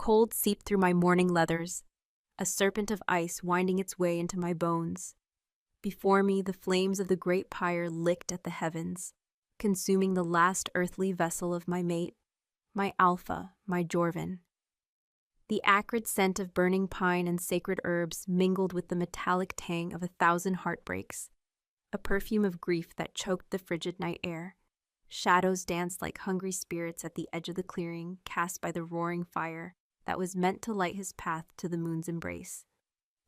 cold seeped through my morning leathers, a serpent of ice winding its way into my bones. Before me, the flames of the great pyre licked at the heavens, consuming the last earthly vessel of my mate, my Alpha, my Jorvin. The acrid scent of burning pine and sacred herbs mingled with the metallic tang of 1,000 heartbreaks, a perfume of grief that choked the frigid night air. Shadows danced like hungry spirits at the edge of the clearing, cast by the roaring fire that was meant to light his path to the moon's embrace.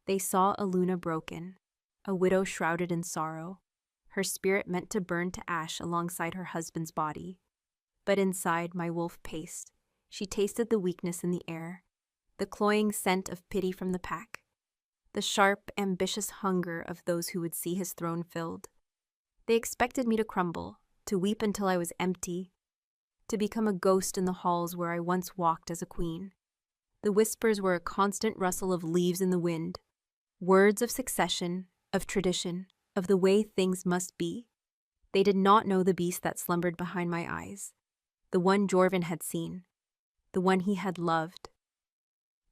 They saw a Luna broken, a widow shrouded in sorrow, her spirit meant to burn to ash alongside her husband's body. But inside, my wolf paced. She tasted the weakness in the air, the cloying scent of pity from the pack, the sharp, ambitious hunger of those who would see his throne filled. They expected me to crumble, to weep until I was empty, to become a ghost in the halls where I once walked as a queen. The whispers were a constant rustle of leaves in the wind, words of succession, of tradition, of the way things must be. They did not know the beast that slumbered behind my eyes, the one Jorvin had seen, the one he had loved.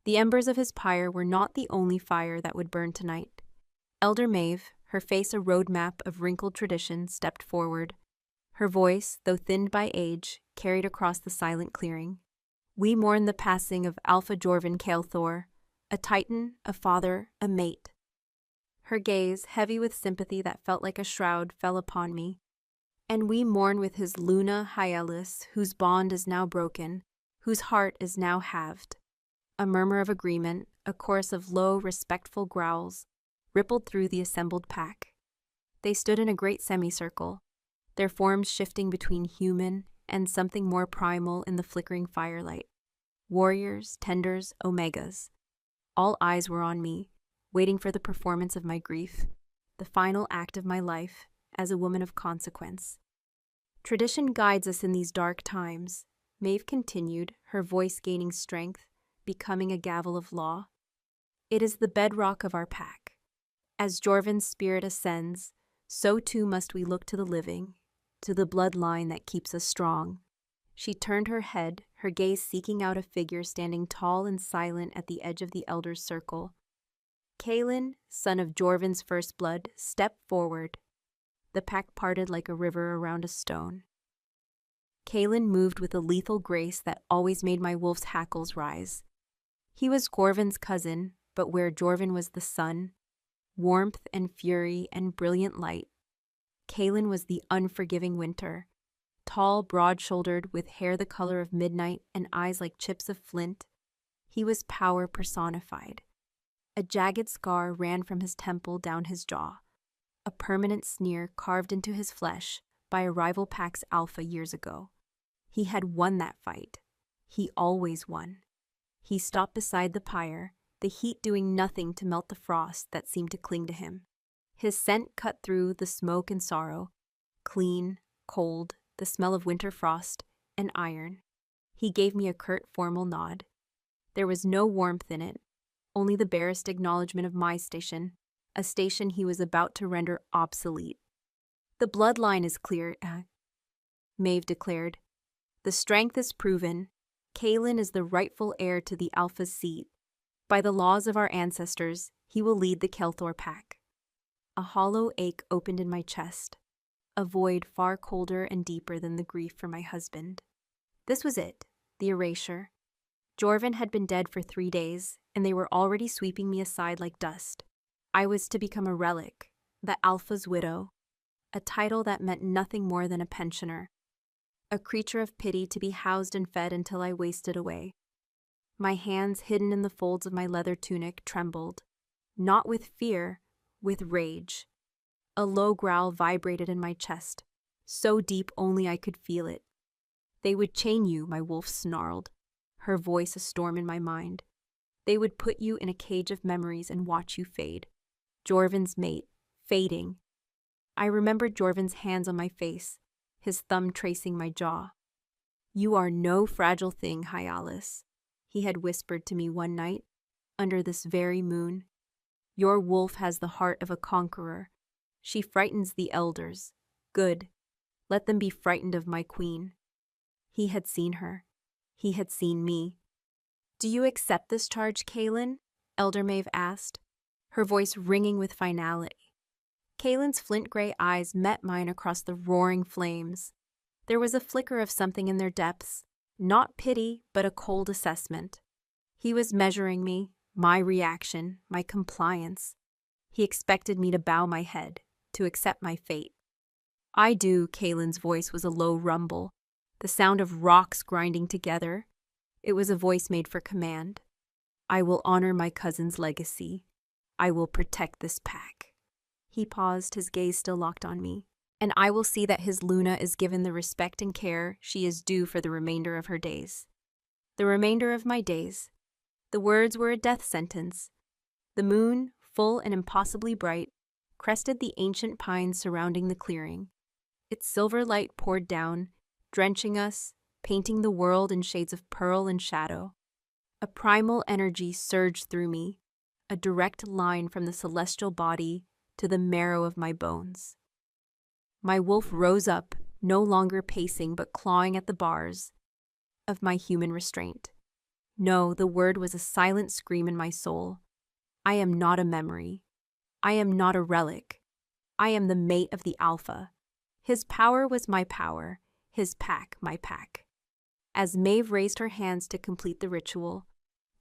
The embers of his pyre were not the only fire that would burn tonight. Elder Maeve, her face a roadmap of wrinkled tradition, stepped forward. Her voice, though thinned by age, carried across the silent clearing. We mourn the passing of Alpha Jorvin Kael'thor, a titan, a father, a mate. Her gaze, heavy with sympathy that felt like a shroud, fell upon me. And we mourn with his Luna Hyellus, whose bond is now broken, whose heart is now halved. A murmur of agreement, a chorus of low, respectful growls, rippled through the assembled pack. They stood in a great semicircle, their forms shifting between human and something more primal in the flickering firelight. Warriors, tenders, omegas. All eyes were on me, waiting for the performance of my grief, the final act of my life as a woman of consequence. Tradition guides us in these dark times, Maeve continued, her voice gaining strength, becoming a gavel of law. It is the bedrock of our pack. As Jorvin's spirit ascends, so too must we look to the living, to the bloodline that keeps us strong. She turned her head, her gaze seeking out a figure standing tall and silent at the edge of the elders' circle. Kaelin, son of Jorvin's first blood, stepped forward. The pack parted like a river around a stone. Kaelin moved with a lethal grace that always made my wolf's hackles rise. He was Gorvin's cousin, but where Jorvin was the sun, warmth and fury and brilliant light, Kaelin was the unforgiving winter. Tall, broad-shouldered, with hair the color of midnight and eyes like chips of flint, he was power personified. A jagged scar ran from his temple down his jaw, a permanent sneer carved into his flesh by a rival pack's alpha years ago. He had won that fight. He always won. He stopped beside the pyre, the heat doing nothing to melt the frost that seemed to cling to him. His scent cut through the smoke and sorrow, clean, cold, the smell of winter frost, and iron. He gave me a curt, formal nod. There was no warmth in it, only the barest acknowledgement of my station, a station he was about to render obsolete. The bloodline is clear, Maeve declared. The strength is proven. Kaelin is the rightful heir to the Alpha's seat. By the laws of our ancestors, he will lead the Kael'thor pack. A hollow ache opened in my chest, a void far colder and deeper than the grief for my husband. This was it, the erasure. Jorvin had been dead for 3 days, and they were already sweeping me aside like dust. I was to become a relic, the Alpha's widow, a title that meant nothing more than a pensioner, a creature of pity to be housed and fed until I wasted away. My hands, hidden in the folds of my leather tunic, trembled, not with fear, with rage. A low growl vibrated in my chest, so deep only I could feel it. They would chain you, my wolf snarled, her voice a storm in my mind. They would put you in a cage of memories and watch you fade. Jorvin's mate, fading. I remembered Jorvin's hands on my face, his thumb tracing my jaw. You are no fragile thing, Hyellus, he had whispered to me one night, under this very moon. Your wolf has the heart of a conqueror. She frightens the elders. Good. Let them be frightened of my queen. He had seen her. He had seen me. Do you accept this charge, Kaelin? Elder Maeve asked, her voice ringing with finality. Kaelin's flint-gray eyes met mine across the roaring flames. There was a flicker of something in their depths, not pity, but a cold assessment. He was measuring me, my reaction, my compliance. He expected me to bow my head, to accept my fate. I do, Kaelin's voice was a low rumble, the sound of rocks grinding together. It was a voice made for command. I will honor my cousin's legacy. I will protect this pack. He paused, his gaze still locked on me. And I will see that his Luna is given the respect and care she is due for the remainder of her days. The remainder of my days. The words were a death sentence. The moon, full and impossibly bright, crested the ancient pines surrounding the clearing. Its silver light poured down, drenching us, painting the world in shades of pearl and shadow. A primal energy surged through me, a direct line from the celestial body to the marrow of my bones. My wolf rose up, no longer pacing but clawing at the bars of my human restraint. No, the word was a silent scream in my soul. I am not a memory. I am not a relic. I am the mate of the Alpha. His power was my power, his pack my pack. As Maeve raised her hands to complete the ritual,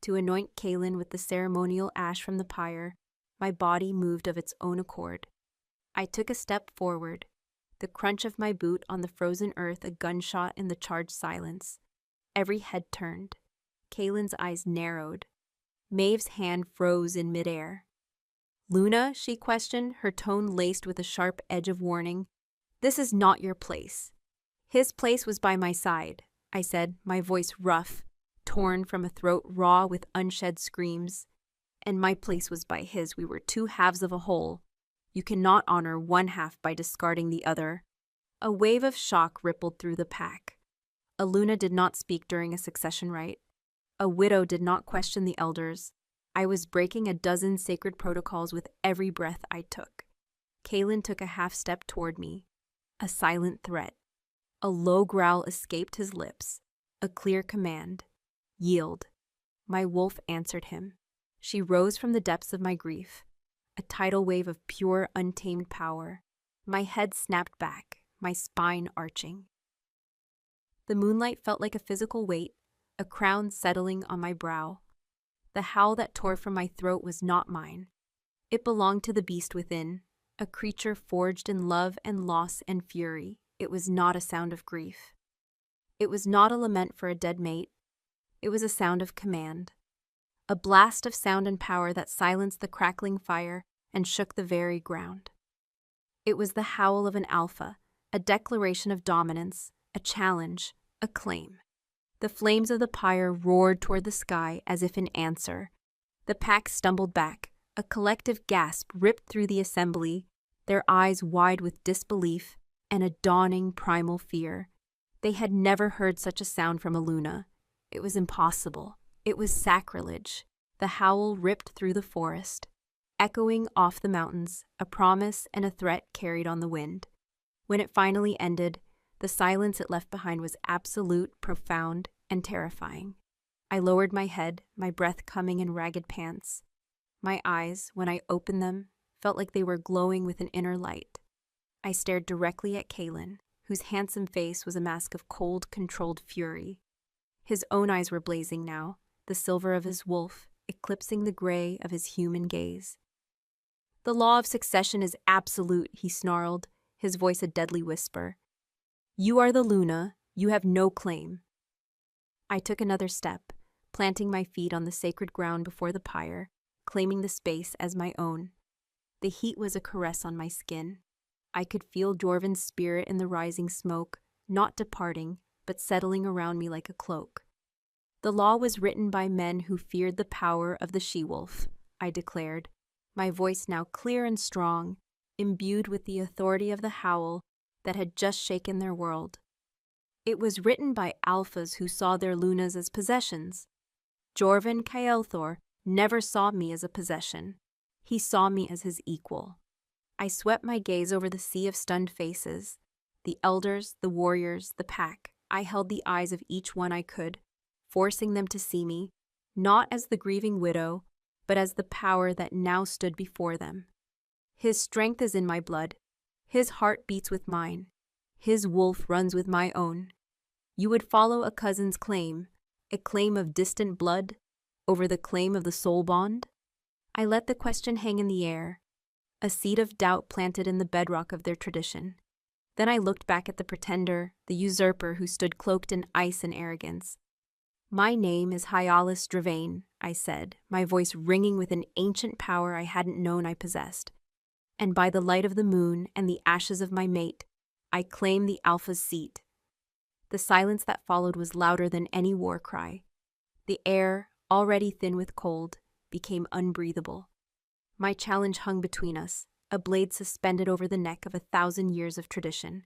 to anoint Kaelin with the ceremonial ash from the pyre, my body moved of its own accord. I took a step forward, the crunch of my boot on the frozen earth a gunshot in the charged silence. Every head turned. Kaelin's eyes narrowed. Maeve's hand froze in midair. Luna, she questioned, her tone laced with a sharp edge of warning. This is not your place. His place was by my side, I said, my voice rough, torn from a throat raw with unshed screams. And my place was by his. We were two halves of a whole. You cannot honor one half by discarding the other. A wave of shock rippled through the pack. A Luna did not speak during a succession rite. A widow did not question the elders. I was breaking a dozen sacred protocols with every breath I took. Kaelin took a half step toward me. A silent threat. A low growl escaped his lips. A clear command. Yield. My wolf answered him. She rose from the depths of my grief. A tidal wave of pure, untamed power. My head snapped back, my spine arching. The moonlight felt like a physical weight, a crown settling on my brow. The howl that tore from my throat was not mine. It belonged to the beast within, a creature forged in love and loss and fury. It was not a sound of grief. It was not a lament for a dead mate. It was a sound of command. A blast of sound and power that silenced the crackling fire and shook the very ground. It was the howl of an alpha, a declaration of dominance, a challenge, a claim. The flames of the pyre roared toward the sky as if in answer. The pack stumbled back. A collective gasp ripped through the assembly, their eyes wide with disbelief and a dawning primal fear. They had never heard such a sound from a Luna. It was impossible. It was sacrilege. The howl ripped through the forest, echoing off the mountains, a promise and a threat carried on the wind. When it finally ended, the silence it left behind was absolute, profound, and terrifying. I lowered my head, my breath coming in ragged pants. My eyes, when I opened them, felt like they were glowing with an inner light. I stared directly at Kaelin, whose handsome face was a mask of cold, controlled fury. His own eyes were blazing now, the silver of his wolf eclipsing the gray of his human gaze. The law of succession is absolute, he snarled, his voice a deadly whisper. You are the Luna, you have no claim. I took another step, planting my feet on the sacred ground before the pyre, claiming the space as my own. The heat was a caress on my skin. I could feel Jorvin's spirit in the rising smoke, not departing, but settling around me like a cloak. The law was written by men who feared the power of the she-wolf, I declared, my voice now clear and strong, imbued with the authority of the howl that had just shaken their world. It was written by alphas who saw their Lunas as possessions. Jorvin Kael'thor never saw me as a possession. He saw me as his equal. I swept my gaze over the sea of stunned faces. The elders, the warriors, the pack. I held the eyes of each one I could, forcing them to see me, not as the grieving widow, but as the power that now stood before them. His strength is in my blood. His heart beats with mine. His wolf runs with my own. You would follow a cousin's claim, a claim of distant blood, over the claim of the soul bond? I let the question hang in the air, a seed of doubt planted in the bedrock of their tradition. Then I looked back at the pretender, the usurper who stood cloaked in ice and arrogance. My name is Hyalus Dravain, I said, my voice ringing with an ancient power I hadn't known I possessed. And by the light of the moon and the ashes of my mate, I claim the Alpha's seat. The silence that followed was louder than any war cry. The air, already thin with cold, became unbreathable. My challenge hung between us, a blade suspended over the neck of 1,000 years of tradition.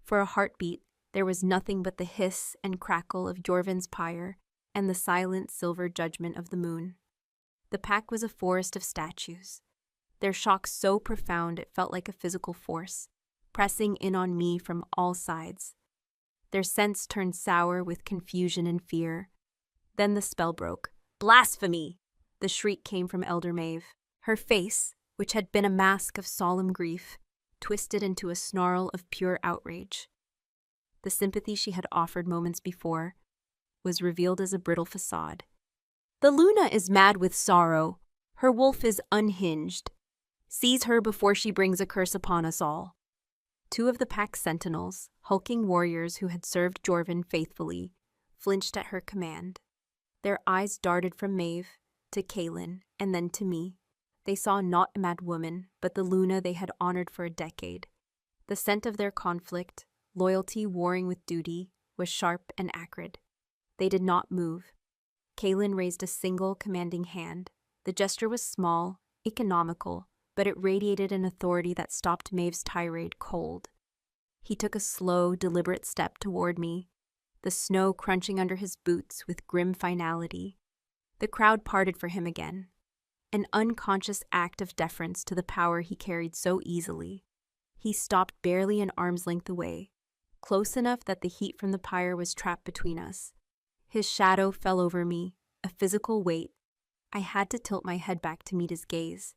For a heartbeat, there was nothing but the hiss and crackle of Jorvin's pyre and the silent silver judgment of the moon. The pack was a forest of statues, their shock so profound it felt like a physical force, pressing in on me from all sides. Their scents turned sour with confusion and fear. Then the spell broke. Blasphemy! The shriek came from Elder Maeve. Her face, which had been a mask of solemn grief, twisted into a snarl of pure outrage. The sympathy she had offered moments before was revealed as a brittle facade. The Luna is mad with sorrow. Her wolf is unhinged. Seize her before she brings a curse upon us all. Two of the pack's sentinels, hulking warriors who had served Jorvin faithfully, flinched at her command. Their eyes darted from Maeve to Kaelin and then to me. They saw not a mad woman, but the Luna they had honored for a decade. The scent of their conflict, loyalty warring with duty, was sharp and acrid. They did not move. Kaelin raised a single commanding hand. The gesture was small, economical, but it radiated an authority that stopped Maeve's tirade cold. He took a slow, deliberate step toward me, the snow crunching under his boots with grim finality. The crowd parted for him again, an unconscious act of deference to the power he carried so easily. He stopped barely an arm's length away, close enough that the heat from the pyre was trapped between us. His shadow fell over me, a physical weight. I had to tilt my head back to meet his gaze,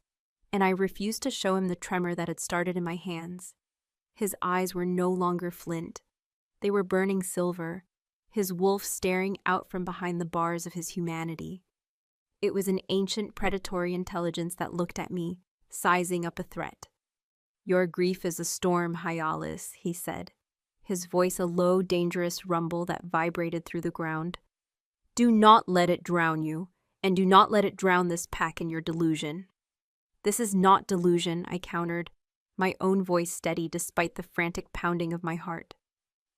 and I refused to show him the tremor that had started in my hands. His eyes were no longer flint. They were burning silver, his wolf staring out from behind the bars of his humanity. It was an ancient predatory intelligence that looked at me, sizing up a threat. Your grief is a storm, Hyalus, he said, his voice a low, dangerous rumble that vibrated through the ground. Do not let it drown you, and do not let it drown this pack in your delusion. This is not delusion, I countered, my own voice steady despite the frantic pounding of my heart.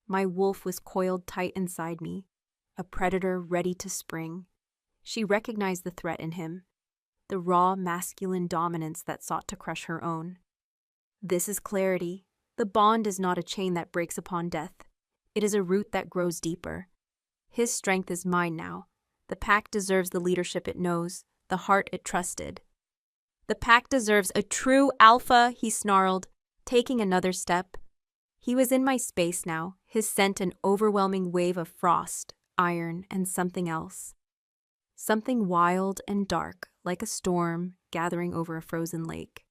My wolf was coiled tight inside me, a predator ready to spring. She recognized the threat in him, the raw masculine dominance that sought to crush her own. This is clarity. The bond is not a chain that breaks upon death. It is a root that grows deeper. His strength is mine now. The pack deserves the leadership it knows, the heart it trusted. The pack deserves a true alpha, he snarled, taking another step. He was in my space now, his scent an overwhelming wave of frost, iron, and something else. Something wild and dark, like a storm gathering over a frozen lake.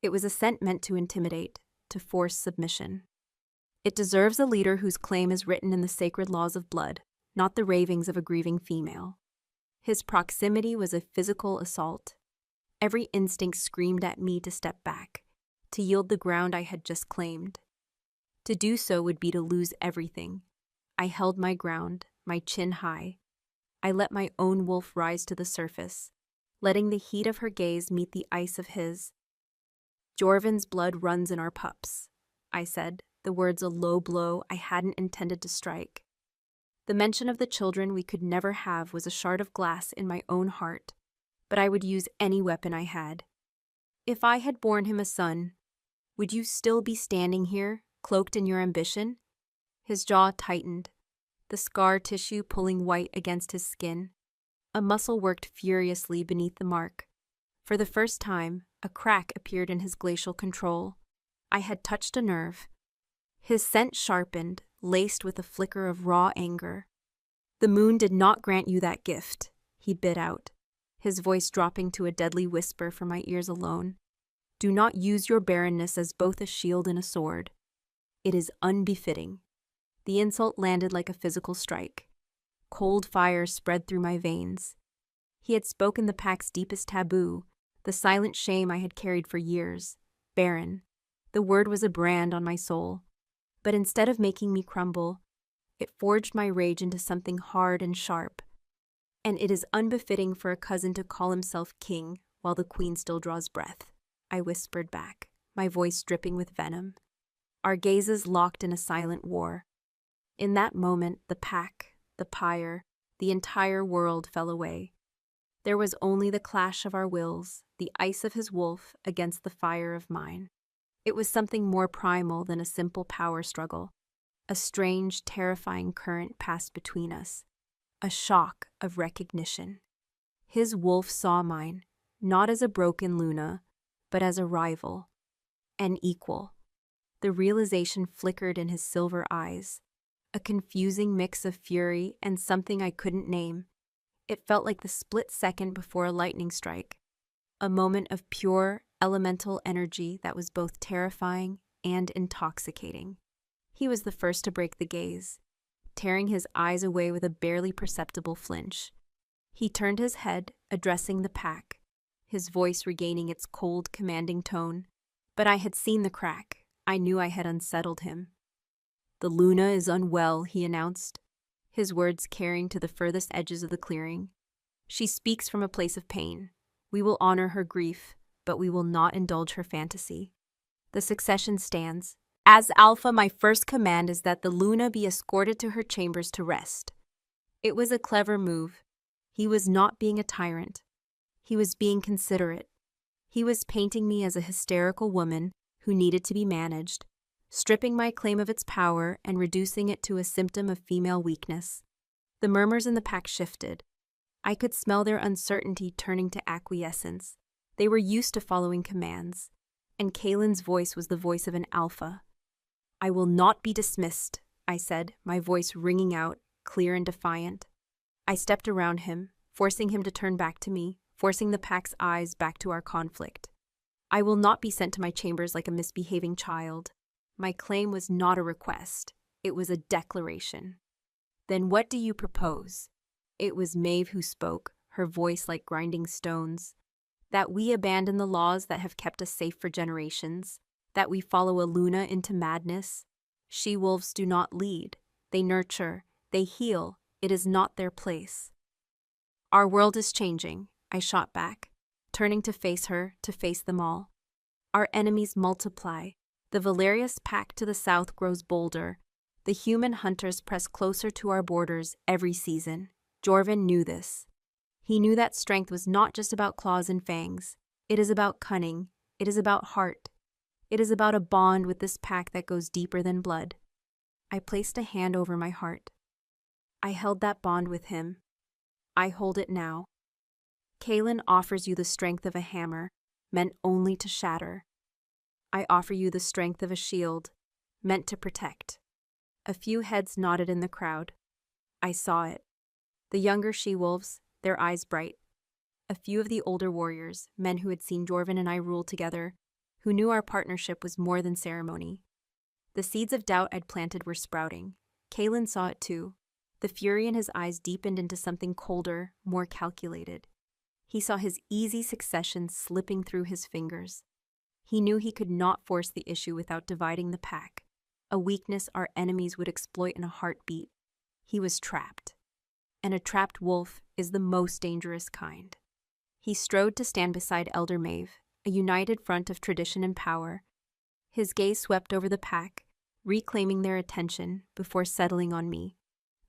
It was a scent meant to intimidate, to force submission. It deserves a leader whose claim is written in the sacred laws of blood, not the ravings of a grieving female. His proximity was a physical assault. Every instinct screamed at me to step back, to yield the ground I had just claimed. To do so would be to lose everything. I held my ground, my chin high. I let my own wolf rise to the surface, letting the heat of her gaze meet the ice of his. Jorvin's blood runs in our pups, I said, the words a low blow I hadn't intended to strike. The mention of the children we could never have was a shard of glass in my own heart, but I would use any weapon I had. If I had borne him a son, would you still be standing here, cloaked in your ambition? His jaw tightened, the scar tissue pulling white against his skin. A muscle worked furiously beneath the mark. For the first time, a crack appeared in his glacial control. I had touched a nerve. His scent sharpened, laced with a flicker of raw anger. The moon did not grant you that gift, he bit out, his voice dropping to a deadly whisper for my ears alone. Do not use your barrenness as both a shield and a sword. It is unbefitting. The insult landed like a physical strike. Cold fire spread through my veins. He had spoken the pack's deepest taboo, the silent shame I had carried for years. Barren. The word was a brand on my soul. But instead of making me crumble, it forged my rage into something hard and sharp. And it is unbefitting for a cousin to call himself king while the queen still draws breath, I whispered back, my voice dripping with venom. Our gazes locked in a silent war. In that moment, the pack, the pyre, the entire world fell away. There was only the clash of our wills, the ice of his wolf against the fire of mine. It was something more primal than a simple power struggle. A strange, terrifying current passed between us. A shock of recognition. His wolf saw mine, not as a broken Luna, but as a rival, an equal. The realization flickered in his silver eyes, a confusing mix of fury and something I couldn't name. It felt like the split second before a lightning strike, a moment of pure, elemental energy that was both terrifying and intoxicating. He was the first to break the gaze, tearing his eyes away with a barely perceptible flinch. He turned his head, addressing the pack, his voice regaining its cold, commanding tone. But I had seen the crack. I knew I had unsettled him. The Luna is unwell, he announced, his words carrying to the furthest edges of the clearing. She speaks from a place of pain. We will honor her grief, but we will not indulge her fantasy. The succession stands. As Alpha, my first command is that the Luna be escorted to her chambers to rest. It was a clever move. He was not being a tyrant. He was being considerate. He was painting me as a hysterical woman who needed to be managed, stripping my claim of its power and reducing it to a symptom of female weakness. The murmurs in the pack shifted. I could smell their uncertainty turning to acquiescence. They were used to following commands, and Kaylin's voice was the voice of an alpha. I will not be dismissed, I said, my voice ringing out, clear and defiant. I stepped around him, forcing him to turn back to me, forcing the pack's eyes back to our conflict. I will not be sent to my chambers like a misbehaving child. My claim was not a request. It was a declaration. Then what do you propose? It was Maeve who spoke, her voice like grinding stones. That we abandon the laws that have kept us safe for generations. That we follow a Luna into madness. She-wolves do not lead. They nurture. They heal. It is not their place. Our world is changing, I shot back, turning to face her, to face them all. Our enemies multiply. The Valerius pack to the south grows bolder. The human hunters press closer to our borders every season. Jorvin knew this. He knew that strength was not just about claws and fangs. It is about cunning. It is about heart. It is about a bond with this pack that goes deeper than blood. I placed a hand over my heart. I held that bond with him. I hold it now. Kaylin offers you the strength of a hammer, meant only to shatter. I offer you the strength of a shield, meant to protect. A few heads nodded in the crowd. I saw it. The younger she-wolves, their eyes bright. A few of the older warriors, men who had seen Jorvin and I rule together, who knew our partnership was more than ceremony. The seeds of doubt I'd planted were sprouting. Kaylin saw it too. The fury in his eyes deepened into something colder, more calculated. He saw his easy succession slipping through his fingers. He knew he could not force the issue without dividing the pack, a weakness our enemies would exploit in a heartbeat. He was trapped. And a trapped wolf is the most dangerous kind. He strode to stand beside Elder Maeve, a united front of tradition and power. His gaze swept over the pack, reclaiming their attention before settling on me.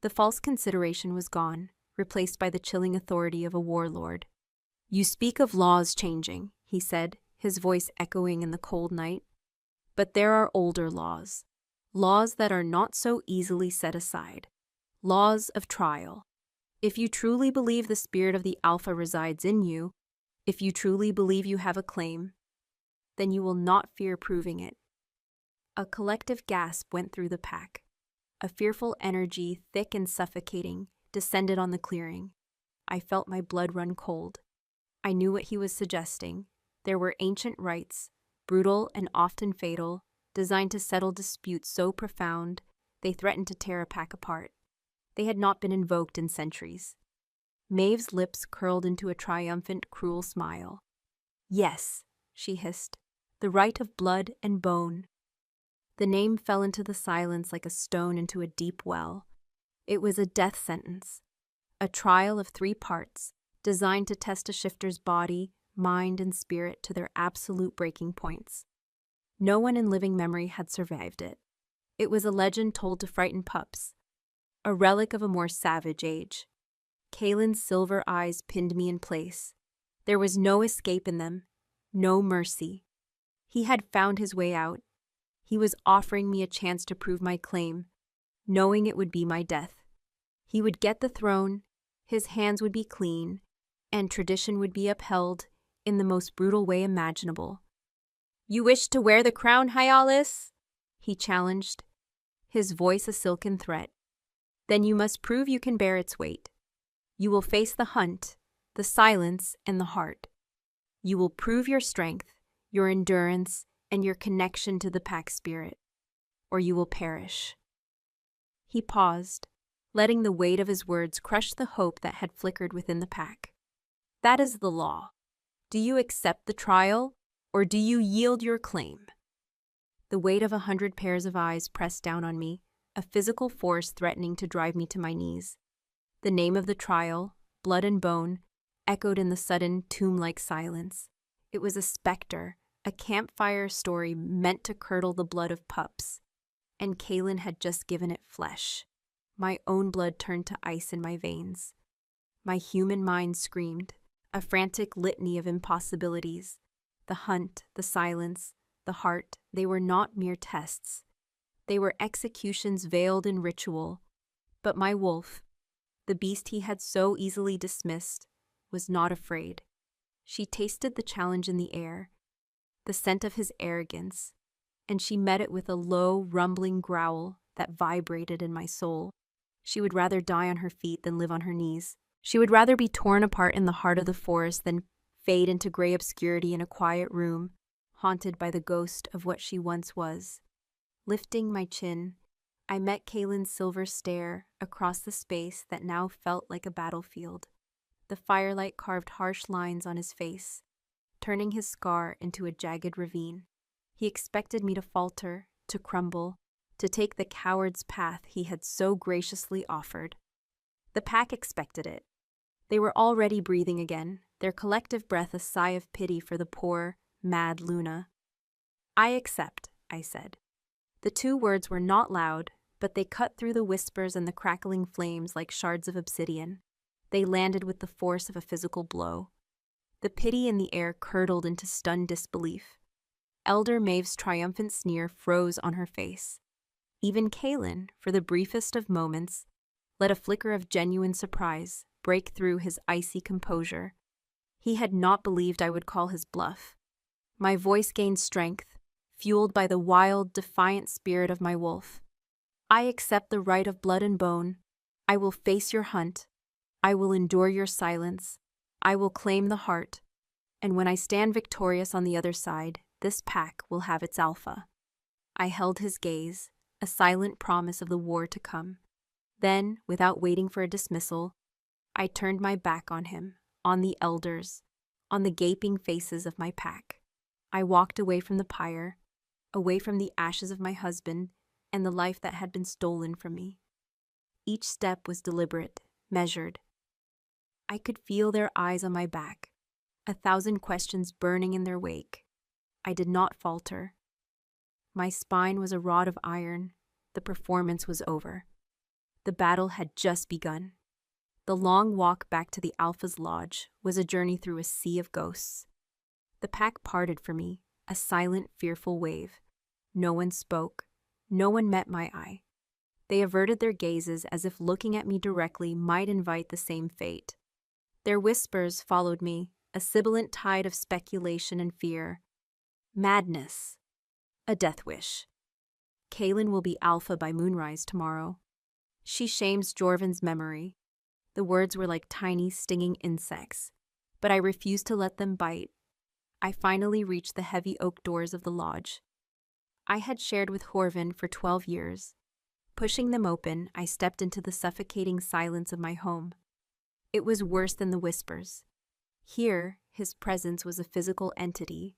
The false consideration was gone, replaced by the chilling authority of a warlord. You speak of laws changing, he said, his voice echoing in the cold night. But there are older laws. Laws that are not so easily set aside. Laws of trial. If you truly believe the spirit of the Alpha resides in you, if you truly believe you have a claim, then you will not fear proving it. A collective gasp went through the pack. A fearful energy, thick and suffocating, descended on the clearing. I felt my blood run cold. I knew what he was suggesting. There were ancient rites, brutal and often fatal, designed to settle disputes so profound they threatened to tear a pack apart. They had not been invoked in centuries. Maeve's lips curled into a triumphant, cruel smile. "Yes," she hissed, "the rite of blood and bone." The name fell into the silence like a stone into a deep well. It was a death sentence, a trial of 3 parts, designed to test a shifter's body, mind, and spirit to their absolute breaking points. No one in living memory had survived it. It was a legend told to frighten pups, a relic of a more savage age. Kalen's silver eyes pinned me in place. There was no escape in them, no mercy. He had found his way out. He was offering me a chance to prove my claim, knowing it would be my death. He would get the throne, his hands would be clean, and tradition would be upheld in the most brutal way imaginable. "You wish to wear the crown, Hyalus?" he challenged, his voice a silken threat. "Then you must prove you can bear its weight. You will face the hunt, the silence, and the heart. You will prove your strength, your endurance, and your connection to the pack spirit, or you will perish." He paused, letting the weight of his words crush the hope that had flickered within the pack. "That is the law. Do you accept the trial, or do you yield your claim?" The weight of 100 pairs of eyes pressed down on me, a physical force threatening to drive me to my knees. The name of the trial, Blood and Bone, echoed in the sudden, tomb-like silence. It was a specter, a campfire story meant to curdle the blood of pups, and Kalen had just given it flesh. My own blood turned to ice in my veins. My human mind screamed, a frantic litany of impossibilities. The hunt, the silence, the heart, they were not mere tests. They were executions veiled in ritual. But my wolf, the beast he had so easily dismissed, was not afraid. She tasted the challenge in the air, the scent of his arrogance, and she met it with a low, rumbling growl that vibrated in my soul. She would rather die on her feet than live on her knees. She would rather be torn apart in the heart of the forest than fade into gray obscurity in a quiet room, haunted by the ghost of what she once was. Lifting my chin, I met Kalen's silver stare across the space that now felt like a battlefield. The firelight carved harsh lines on his face, turning his scar into a jagged ravine. He expected me to falter, to crumble, to take the coward's path he had so graciously offered. The pack expected it. They were already breathing again, their collective breath a sigh of pity for the poor, mad Luna. "I accept," I said. The 2 words were not loud, but they cut through the whispers and the crackling flames like shards of obsidian. They landed with the force of a physical blow. The pity in the air curdled into stunned disbelief. Elder Maeve's triumphant sneer froze on her face. Even Kalen, for the briefest of moments, let a flicker of genuine surprise break through his icy composure. He had not believed I would call his bluff. My voice gained strength, fueled by the wild, defiant spirit of my wolf. "I accept the right of blood and bone. I will face your hunt. I will endure your silence. I will claim the heart. And when I stand victorious on the other side, this pack will have its alpha." I held his gaze, a silent promise of the war to come. Then, without waiting for a dismissal, I turned my back on him, on the elders, on the gaping faces of my pack. I walked away from the pyre, away from the ashes of my husband and the life that had been stolen from me. Each step was deliberate, measured. I could feel their eyes on my back, 1,000 questions burning in their wake. I did not falter. My spine was a rod of iron. The performance was over. The battle had just begun. The long walk back to the Alpha's lodge was a journey through a sea of ghosts. The pack parted for me, a silent, fearful wave. No one spoke. No one met my eye. They averted their gazes as if looking at me directly might invite the same fate. Their whispers followed me, a sibilant tide of speculation and fear. Madness. A death wish. Kalen will be Alpha by moonrise tomorrow. She shames Jorvin's memory. The words were like tiny, stinging insects, but I refused to let them bite. I finally reached the heavy oak doors of the lodge. I had shared with Horvin for 12 years. Pushing them open, I stepped into the suffocating silence of my home. It was worse than the whispers. Here, his presence was a physical entity.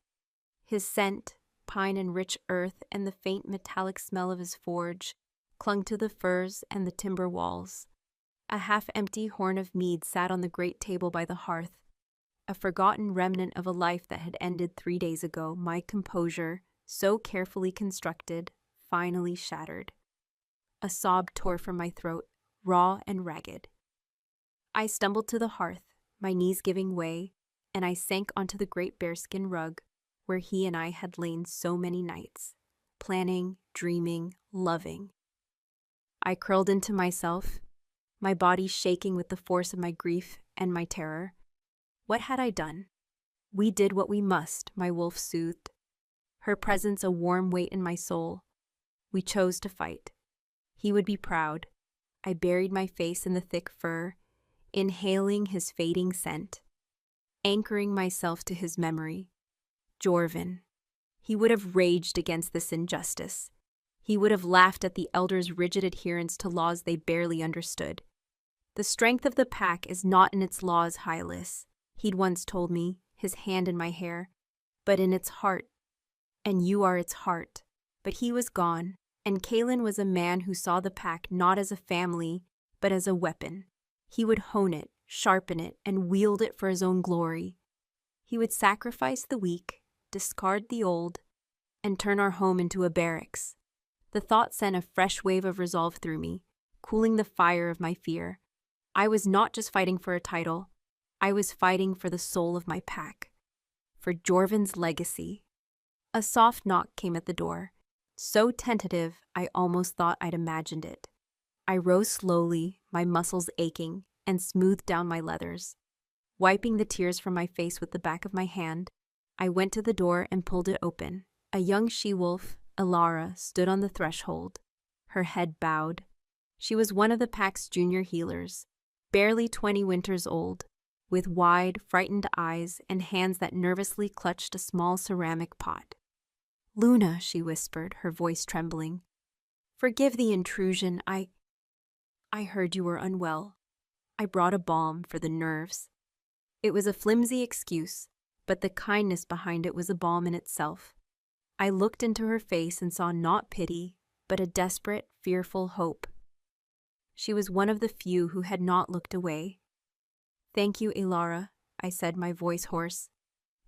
His scent, pine and rich earth, and the faint metallic smell of his forge clung to the firs and the timber walls. A half-empty horn of mead sat on the great table by the hearth, a forgotten remnant of a life that had ended 3 days ago. My composure, so carefully constructed, finally shattered. A sob tore from my throat, raw and ragged. I stumbled to the hearth, my knees giving way, and I sank onto the great bearskin rug where he and I had lain so many nights, planning, dreaming, loving. I curled into myself, my body shaking with the force of my grief and my terror. What had I done? We did what we must, my wolf soothed, her presence a warm weight in my soul. We chose to fight. He would be proud. I buried my face in the thick fur, inhaling his fading scent, anchoring myself to his memory. Jorvin. He would have raged against this injustice. He would have laughed at the elders' rigid adherence to laws they barely understood. The strength of the pack is not in its laws, Hylas, he'd once told me, his hand in my hair, but in its heart. And you are its heart. But he was gone, and Kalen was a man who saw the pack not as a family, but as a weapon. He would hone it, sharpen it, and wield it for his own glory. He would sacrifice the weak, discard the old, and turn our home into a barracks. The thought sent a fresh wave of resolve through me, cooling the fire of my fear. I was not just fighting for a title, I was fighting for the soul of my pack, for Jorvin's legacy. A soft knock came at the door, so tentative I almost thought I'd imagined it. I rose slowly, my muscles aching, and smoothed down my leathers. Wiping the tears from my face with the back of my hand, I went to the door and pulled it open. A young she-wolf, Elara, stood on the threshold, her head bowed. She was one of the pack's junior healers, barely 20 winters old, with wide, frightened eyes and hands that nervously clutched a small ceramic pot. "Luna," she whispered, her voice trembling. "Forgive the intrusion. I heard you were unwell. I brought a balm for the nerves." It was a flimsy excuse, but the kindness behind it was a balm in itself. I looked into her face and saw not pity, but a desperate, fearful hope. She was one of the few who had not looked away. "Thank you, Elara," I said, my voice hoarse.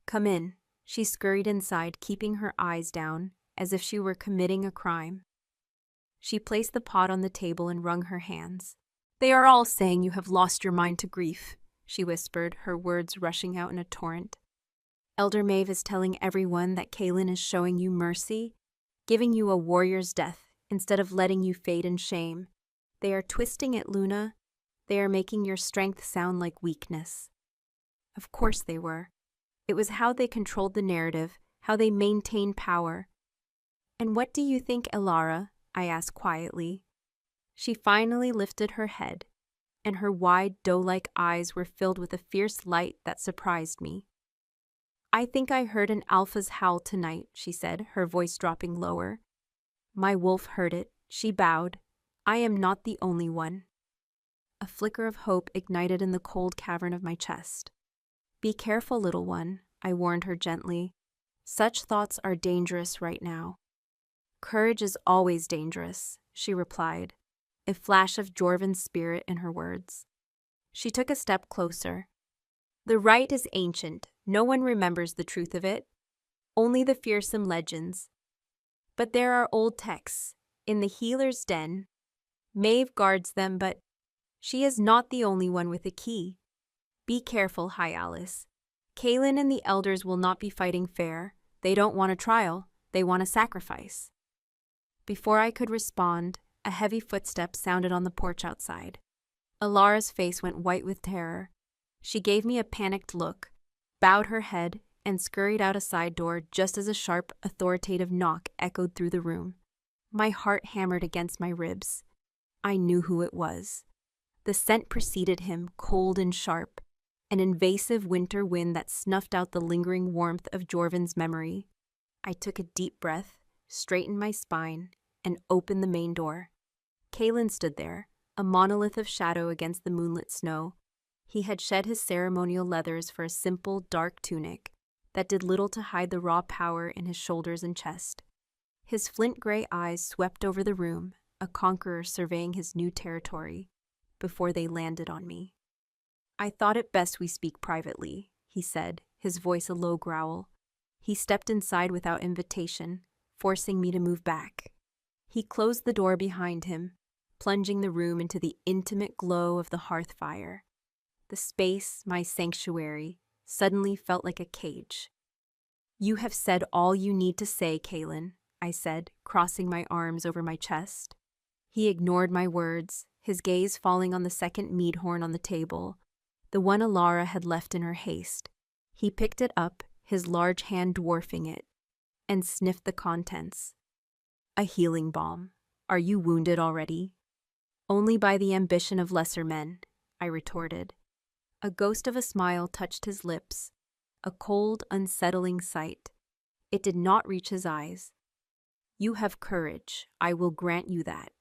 "Come in." She scurried inside, keeping her eyes down, as if she were committing a crime. She placed the pot on the table and wrung her hands. "They are all saying you have lost your mind to grief," she whispered, her words rushing out in a torrent. "Elder Maeve is telling everyone that Kalen is showing you mercy, giving you a warrior's death instead of letting you fade in shame. They are twisting it, Luna. They are making your strength sound like weakness." Of course they were. It was how they controlled the narrative, how they maintained power. "And what do you think, Elara?" I asked quietly. She finally lifted her head, and her wide, doe-like eyes were filled with a fierce light that surprised me. "I think I heard an alpha's howl tonight," she said, her voice dropping lower. My wolf heard it. She bowed. "I am not the only one." A flicker of hope ignited in the cold cavern of my chest. "Be careful, little one," I warned her gently. "Such thoughts are dangerous right now." "Courage is always dangerous," she replied, a flash of Jorvin's spirit in her words. She took a step closer. "The rite is ancient. No one remembers the truth of it. Only the fearsome legends. But there are old texts, in the healer's den. Maeve guards them, but she is not the only one with a key. Be careful, Hylas. Kalen and the elders will not be fighting fair. They don't want a trial. They want a sacrifice." Before I could respond, a heavy footstep sounded on the porch outside. Alara's face went white with terror. She gave me a panicked look, bowed her head, and scurried out a side door just as a sharp, authoritative knock echoed through the room. My heart hammered against my ribs. I knew who it was. The scent preceded him, cold and sharp, an invasive winter wind that snuffed out the lingering warmth of Jorvin's memory. I took a deep breath, straightened my spine, and opened the main door. Kalen stood there, a monolith of shadow against the moonlit snow. He had shed his ceremonial leathers for a simple, dark tunic that did little to hide the raw power in his shoulders and chest. His flint-gray eyes swept over the room, a conqueror surveying his new territory, before they landed on me. "I thought it best we speak privately," he said, his voice a low growl. He stepped inside without invitation, forcing me to move back. He closed the door behind him, plunging the room into the intimate glow of the hearth fire. The space, my sanctuary, suddenly felt like a cage. "You have said all you need to say, Kalen," I said, crossing my arms over my chest. He ignored my words, his gaze falling on the second mead horn on the table, the one Alara had left in her haste. He picked it up, his large hand dwarfing it, and sniffed the contents. "A healing balm. Are you wounded already?" "Only by the ambition of lesser men," I retorted. A ghost of a smile touched his lips, a cold, unsettling sight. It did not reach his eyes. "You have courage, I will grant you that.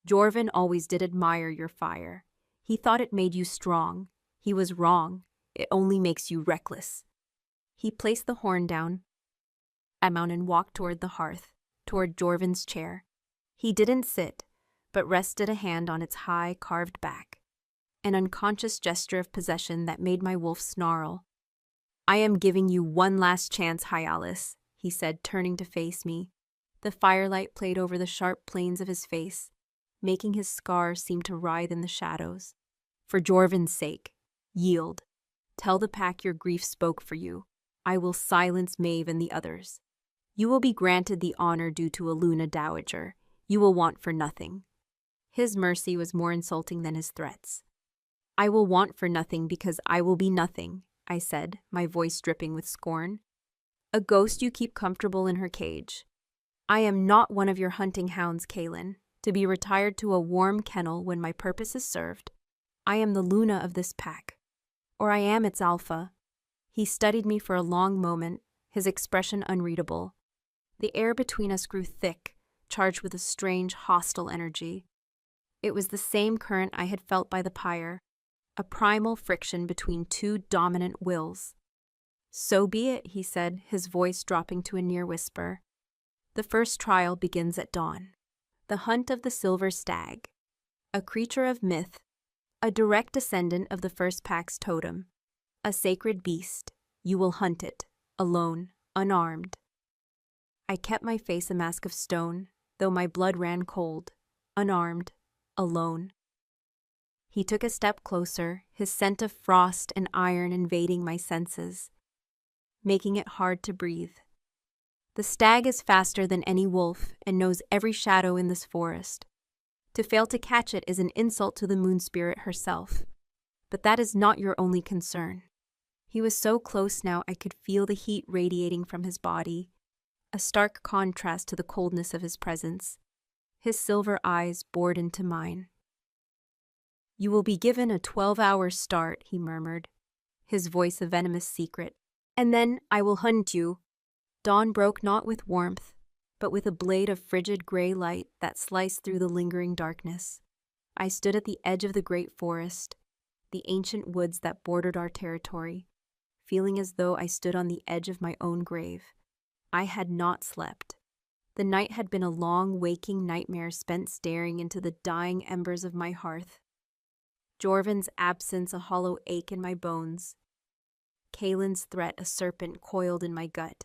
Jorvin always did admire your fire. He thought it made you strong. He was wrong. It only makes you reckless." He placed the horn down, and walked toward the hearth, toward Jorvin's chair. He didn't sit, but rested a hand on its high, carved back, an unconscious gesture of possession that made my wolf snarl. "I am giving you one last chance, Hyalis," he said, turning to face me. The firelight played over the sharp planes of his face, making his scars seem to writhe in the shadows. "For Jorvin's sake, yield. Tell the pack your grief spoke for you. I will silence Maeve and the others. You will be granted the honor due to a Luna Dowager. You will want for nothing." His mercy was more insulting than his threats. "I will want for nothing because I will be nothing," I said, my voice dripping with scorn. "A ghost you keep comfortable in her cage. I am not one of your hunting hounds, Kalen, to be retired to a warm kennel when my purpose is served. I am the Luna of this pack, or I am its alpha." He studied me for a long moment, his expression unreadable. The air between us grew thick, charged with a strange, hostile energy. It was the same current I had felt by the pyre, a primal friction between two dominant wills. "So be it," he said, his voice dropping to a near whisper. "The first trial begins at dawn. The hunt of the silver stag, a creature of myth, a direct descendant of the first pack's totem, a sacred beast. You will hunt it, alone, unarmed." I kept my face a mask of stone, though my blood ran cold, unarmed, alone. He took a step closer, his scent of frost and iron invading my senses, making it hard to breathe. "The stag is faster than any wolf and knows every shadow in this forest. To fail to catch it is an insult to the moon spirit herself. But that is not your only concern." He was so close now I could feel the heat radiating from his body, a stark contrast to the coldness of his presence. His silver eyes bored into mine. "You will be given a 12-hour start," he murmured, his voice a venomous secret. "And then I will hunt you." Dawn broke not with warmth, but with a blade of frigid gray light that sliced through the lingering darkness. I stood at the edge of the great forest, the ancient woods that bordered our territory, feeling as though I stood on the edge of my own grave. I had not slept. The night had been a long, waking nightmare spent staring into the dying embers of my hearth. Jorvin's absence a hollow ache in my bones. Kalen's threat a serpent coiled in my gut.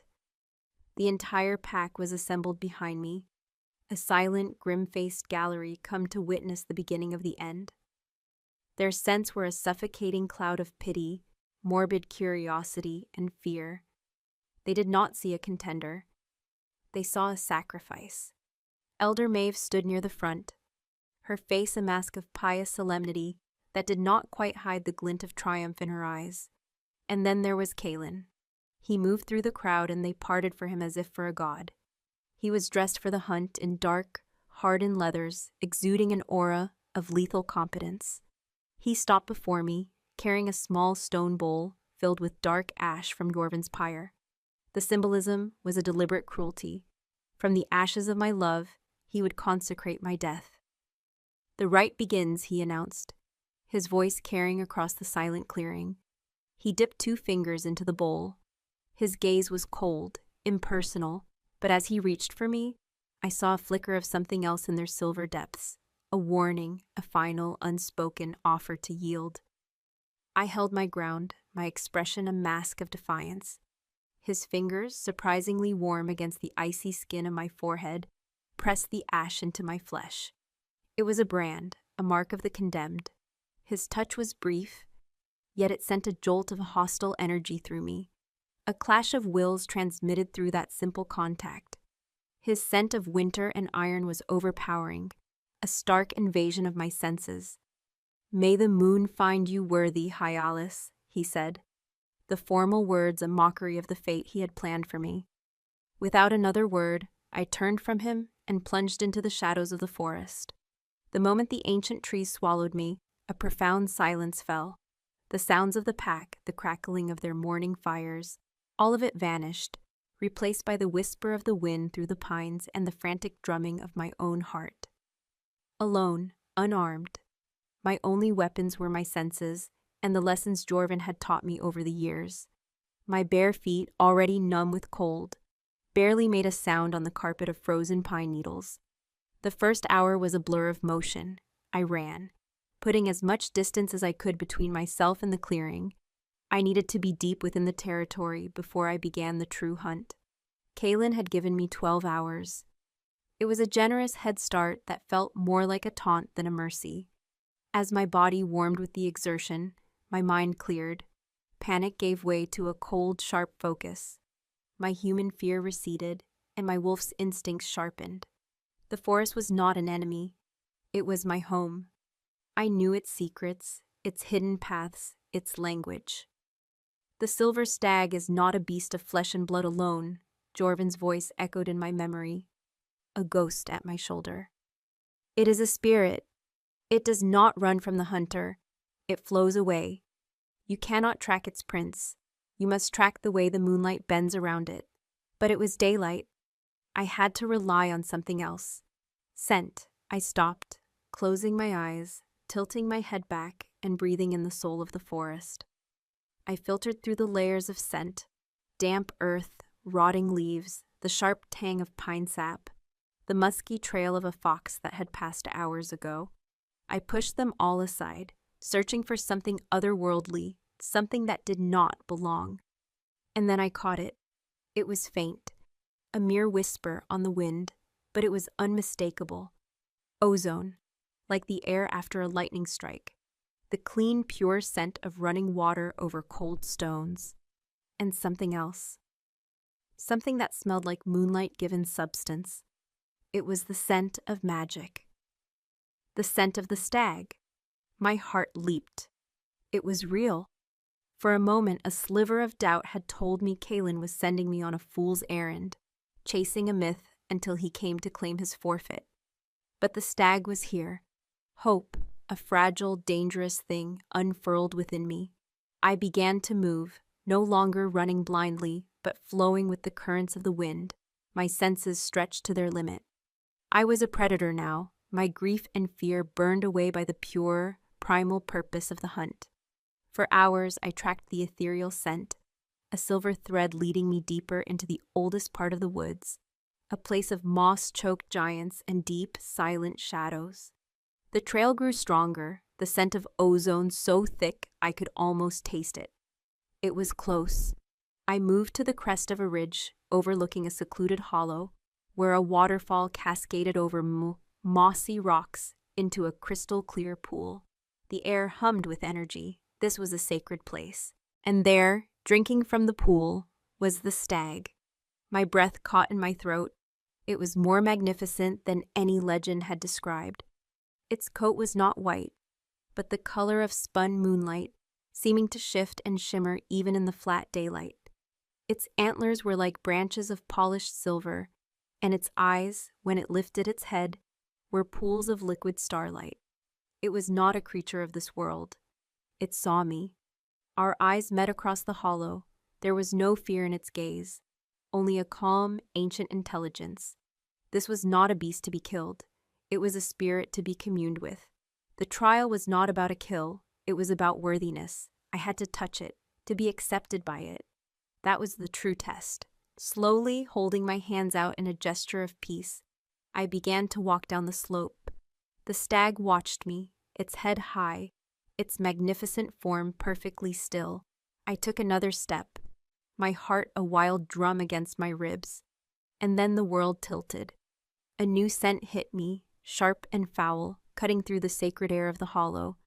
The entire pack was assembled behind me, a silent, grim-faced gallery come to witness the beginning of the end. Their scents were a suffocating cloud of pity, morbid curiosity, and fear. They did not see a contender. They saw a sacrifice. Elder Maeve stood near the front, her face a mask of pious solemnity that did not quite hide the glint of triumph in her eyes. And then there was Kalen. He moved through the crowd and they parted for him as if for a god. He was dressed for the hunt in dark, hardened leathers, exuding an aura of lethal competence. He stopped before me, carrying a small stone bowl filled with dark ash from Jorven's pyre. The symbolism was a deliberate cruelty. From the ashes of my love, he would consecrate my death. "The rite begins," he announced, his voice carrying across the silent clearing. He dipped 2 fingers into the bowl. His gaze was cold, impersonal, but as he reached for me, I saw a flicker of something else in their silver depths, a warning, a final, unspoken offer to yield. I held my ground, my expression a mask of defiance. His fingers, surprisingly warm against the icy skin of my forehead, pressed the ash into my flesh. It was a brand, a mark of the condemned. His touch was brief, yet it sent a jolt of hostile energy through me. A clash of wills transmitted through that simple contact. His scent of winter and iron was overpowering, a stark invasion of my senses. "May the moon find you worthy, Hyalus," he said, the formal words a mockery of the fate he had planned for me. Without another word, I turned from him and plunged into the shadows of the forest. The moment the ancient trees swallowed me, a profound silence fell. The sounds of the pack, the crackling of their morning fires, all of it vanished, replaced by the whisper of the wind through the pines and the frantic drumming of my own heart. Alone, unarmed, my only weapons were my senses and the lessons Jorven had taught me over the years. My bare feet, already numb with cold, barely made a sound on the carpet of frozen pine needles. The first hour was a blur of motion. I ran, putting as much distance as I could between myself and the clearing. I needed to be deep within the territory before I began the true hunt. Kaelin had given me 12 hours. It was a generous head start that felt more like a taunt than a mercy. As my body warmed with the exertion, my mind cleared. Panic gave way to a cold, sharp focus. My human fear receded, and my wolf's instincts sharpened. The forest was not an enemy. It was my home. I knew its secrets, its hidden paths, its language. "The silver stag is not a beast of flesh and blood alone," Jorven's voice echoed in my memory, a ghost at my shoulder. "It is a spirit. It does not run from the hunter. It flows away. You cannot track its prints. You must track the way the moonlight bends around it." But it was daylight. I had to rely on something else. Scent. I stopped, closing my eyes, tilting my head back, and breathing in the soul of the forest. I filtered through the layers of scent: damp earth, rotting leaves, the sharp tang of pine sap, the musky trail of a fox that had passed hours ago. I pushed them all aside, searching for something otherworldly, something that did not belong. And then I caught it. It was faint, a mere whisper on the wind, but it was unmistakable. Ozone, like the air after a lightning strike, the clean, pure scent of running water over cold stones. And something else. Something that smelled like moonlight given substance. It was the scent of magic. The scent of the stag. My heart leaped. It was real. For a moment, a sliver of doubt had told me Kaelin was sending me on a fool's errand, chasing a myth until he came to claim his forfeit. But the stag was here. Hope, a fragile, dangerous thing, unfurled within me. I began to move, no longer running blindly, but flowing with the currents of the wind, my senses stretched to their limit. I was a predator now, my grief and fear burned away by the pure, primal purpose of the hunt. For hours I tracked the ethereal scent, a silver thread leading me deeper into the oldest part of the woods, a place of moss-choked giants and deep, silent shadows. The trail grew stronger, the scent of ozone so thick I could almost taste it. It was close. I moved to the crest of a ridge, overlooking a secluded hollow, where a waterfall cascaded over mossy rocks into a crystal-clear pool. The air hummed with energy. This was a sacred place. And there, drinking from the pool, was the stag. My breath caught in my throat. It was more magnificent than any legend had described. Its coat was not white, but the color of spun moonlight, seeming to shift and shimmer even in the flat daylight. Its antlers were like branches of polished silver, and its eyes, when it lifted its head, were pools of liquid starlight. It was not a creature of this world. It saw me. Our eyes met across the hollow. There was no fear in its gaze, only a calm, ancient intelligence. This was not a beast to be killed. It was a spirit to be communed with. The trial was not about a kill. It was about worthiness. I had to touch it, to be accepted by it. That was the true test. Slowly, holding my hands out in a gesture of peace, I began to walk down the slope. The stag watched me, its head high, its magnificent form perfectly still. I took another step, my heart a wild drum against my ribs. And then the world tilted. A new scent hit me, sharp and foul, cutting through the sacred air of the hollow.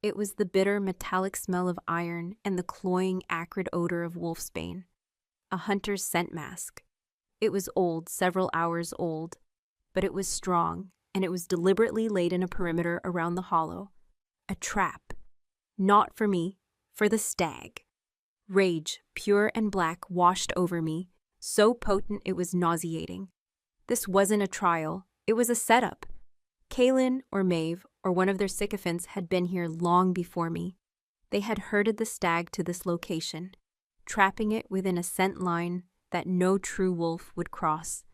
It was the bitter, metallic smell of iron and the cloying, acrid odor of wolfsbane. A hunter's scent mask. It was old, several hours old, but it was strong, and it was deliberately laid in a perimeter around the hollow. A trap. Not for me, for the stag. Rage, pure and black, washed over me, so potent it was nauseating. This wasn't a trial, it was a setup. Kaelin or Maeve or one of their sycophants had been here long before me. They had herded the stag to this location, trapping it within a scent line that no true wolf would cross,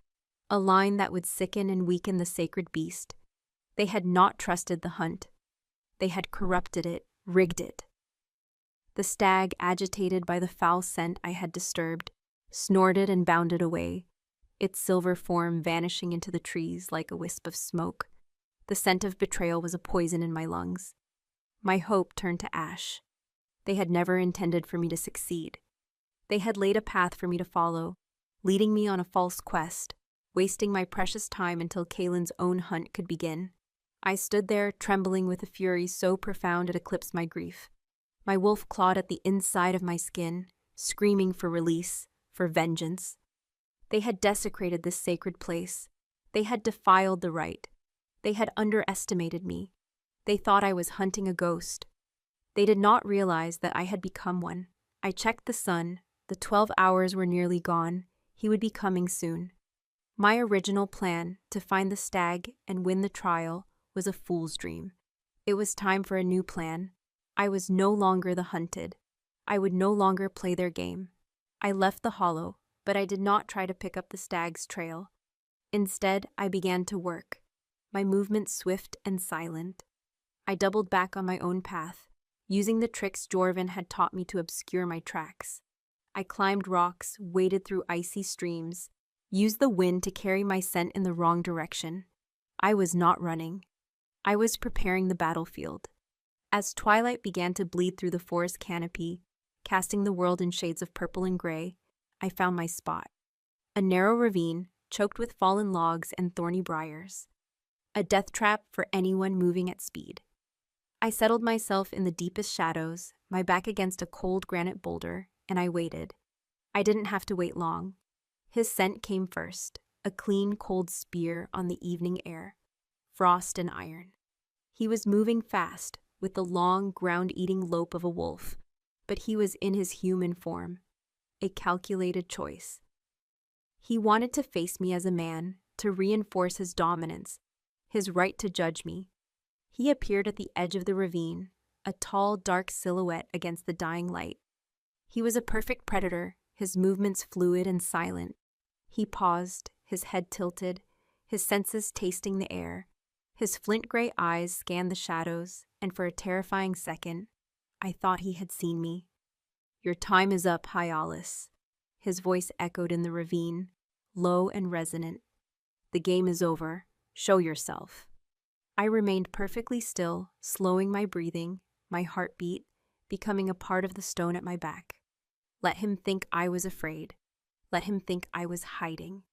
a line that would sicken and weaken the sacred beast. They had not trusted the hunt. They had corrupted it, rigged it. The stag, agitated by the foul scent I had disturbed, snorted and bounded away, its silver form vanishing into the trees like a wisp of smoke. The scent of betrayal was a poison in my lungs. My hope turned to ash. They had never intended for me to succeed. They had laid a path for me to follow, leading me on a false quest, wasting my precious time until Kaelin's own hunt could begin. I stood there, trembling with a fury so profound it eclipsed my grief. My wolf clawed at the inside of my skin, screaming for release, for vengeance. They had desecrated this sacred place. They had defiled the rite. They had underestimated me. They thought I was hunting a ghost. They did not realize that I had become one. I checked the sun. The 12 hours were nearly gone. He would be coming soon. My original plan, to find the stag and win the trial, was a fool's dream. It was time for a new plan. I was no longer the hunted. I would no longer play their game. I left the hollow, but I did not try to pick up the stag's trail. Instead, I began to work, my movements swift and silent. I doubled back on my own path, using the tricks Jorvin had taught me to obscure my tracks. I climbed rocks, waded through icy streams, used the wind to carry my scent in the wrong direction. I was not running. I was preparing the battlefield. As twilight began to bleed through the forest canopy, casting the world in shades of purple and gray, I found my spot. A narrow ravine, choked with fallen logs and thorny briars. A death trap for anyone moving at speed. I settled myself in the deepest shadows, my back against a cold granite boulder, and I waited. I didn't have to wait long. His scent came first, a clean, cold spear on the evening air, frost and iron. He was moving fast, with the long, ground-eating lope of a wolf, but he was in his human form, a calculated choice. He wanted to face me as a man, to reinforce his dominance, his right to judge me. He appeared at the edge of the ravine, a tall, dark silhouette against the dying light. He was a perfect predator, his movements fluid and silent. He paused, his head tilted, his senses tasting the air. His flint-gray eyes scanned the shadows, and for a terrifying second, I thought he had seen me. "Your time is up, Hyalus." His voice echoed in the ravine, low and resonant. "The game is over. Show yourself." I remained perfectly still, slowing my breathing, my heartbeat, becoming a part of the stone at my back. Let him think I was afraid. Let him think I was hiding.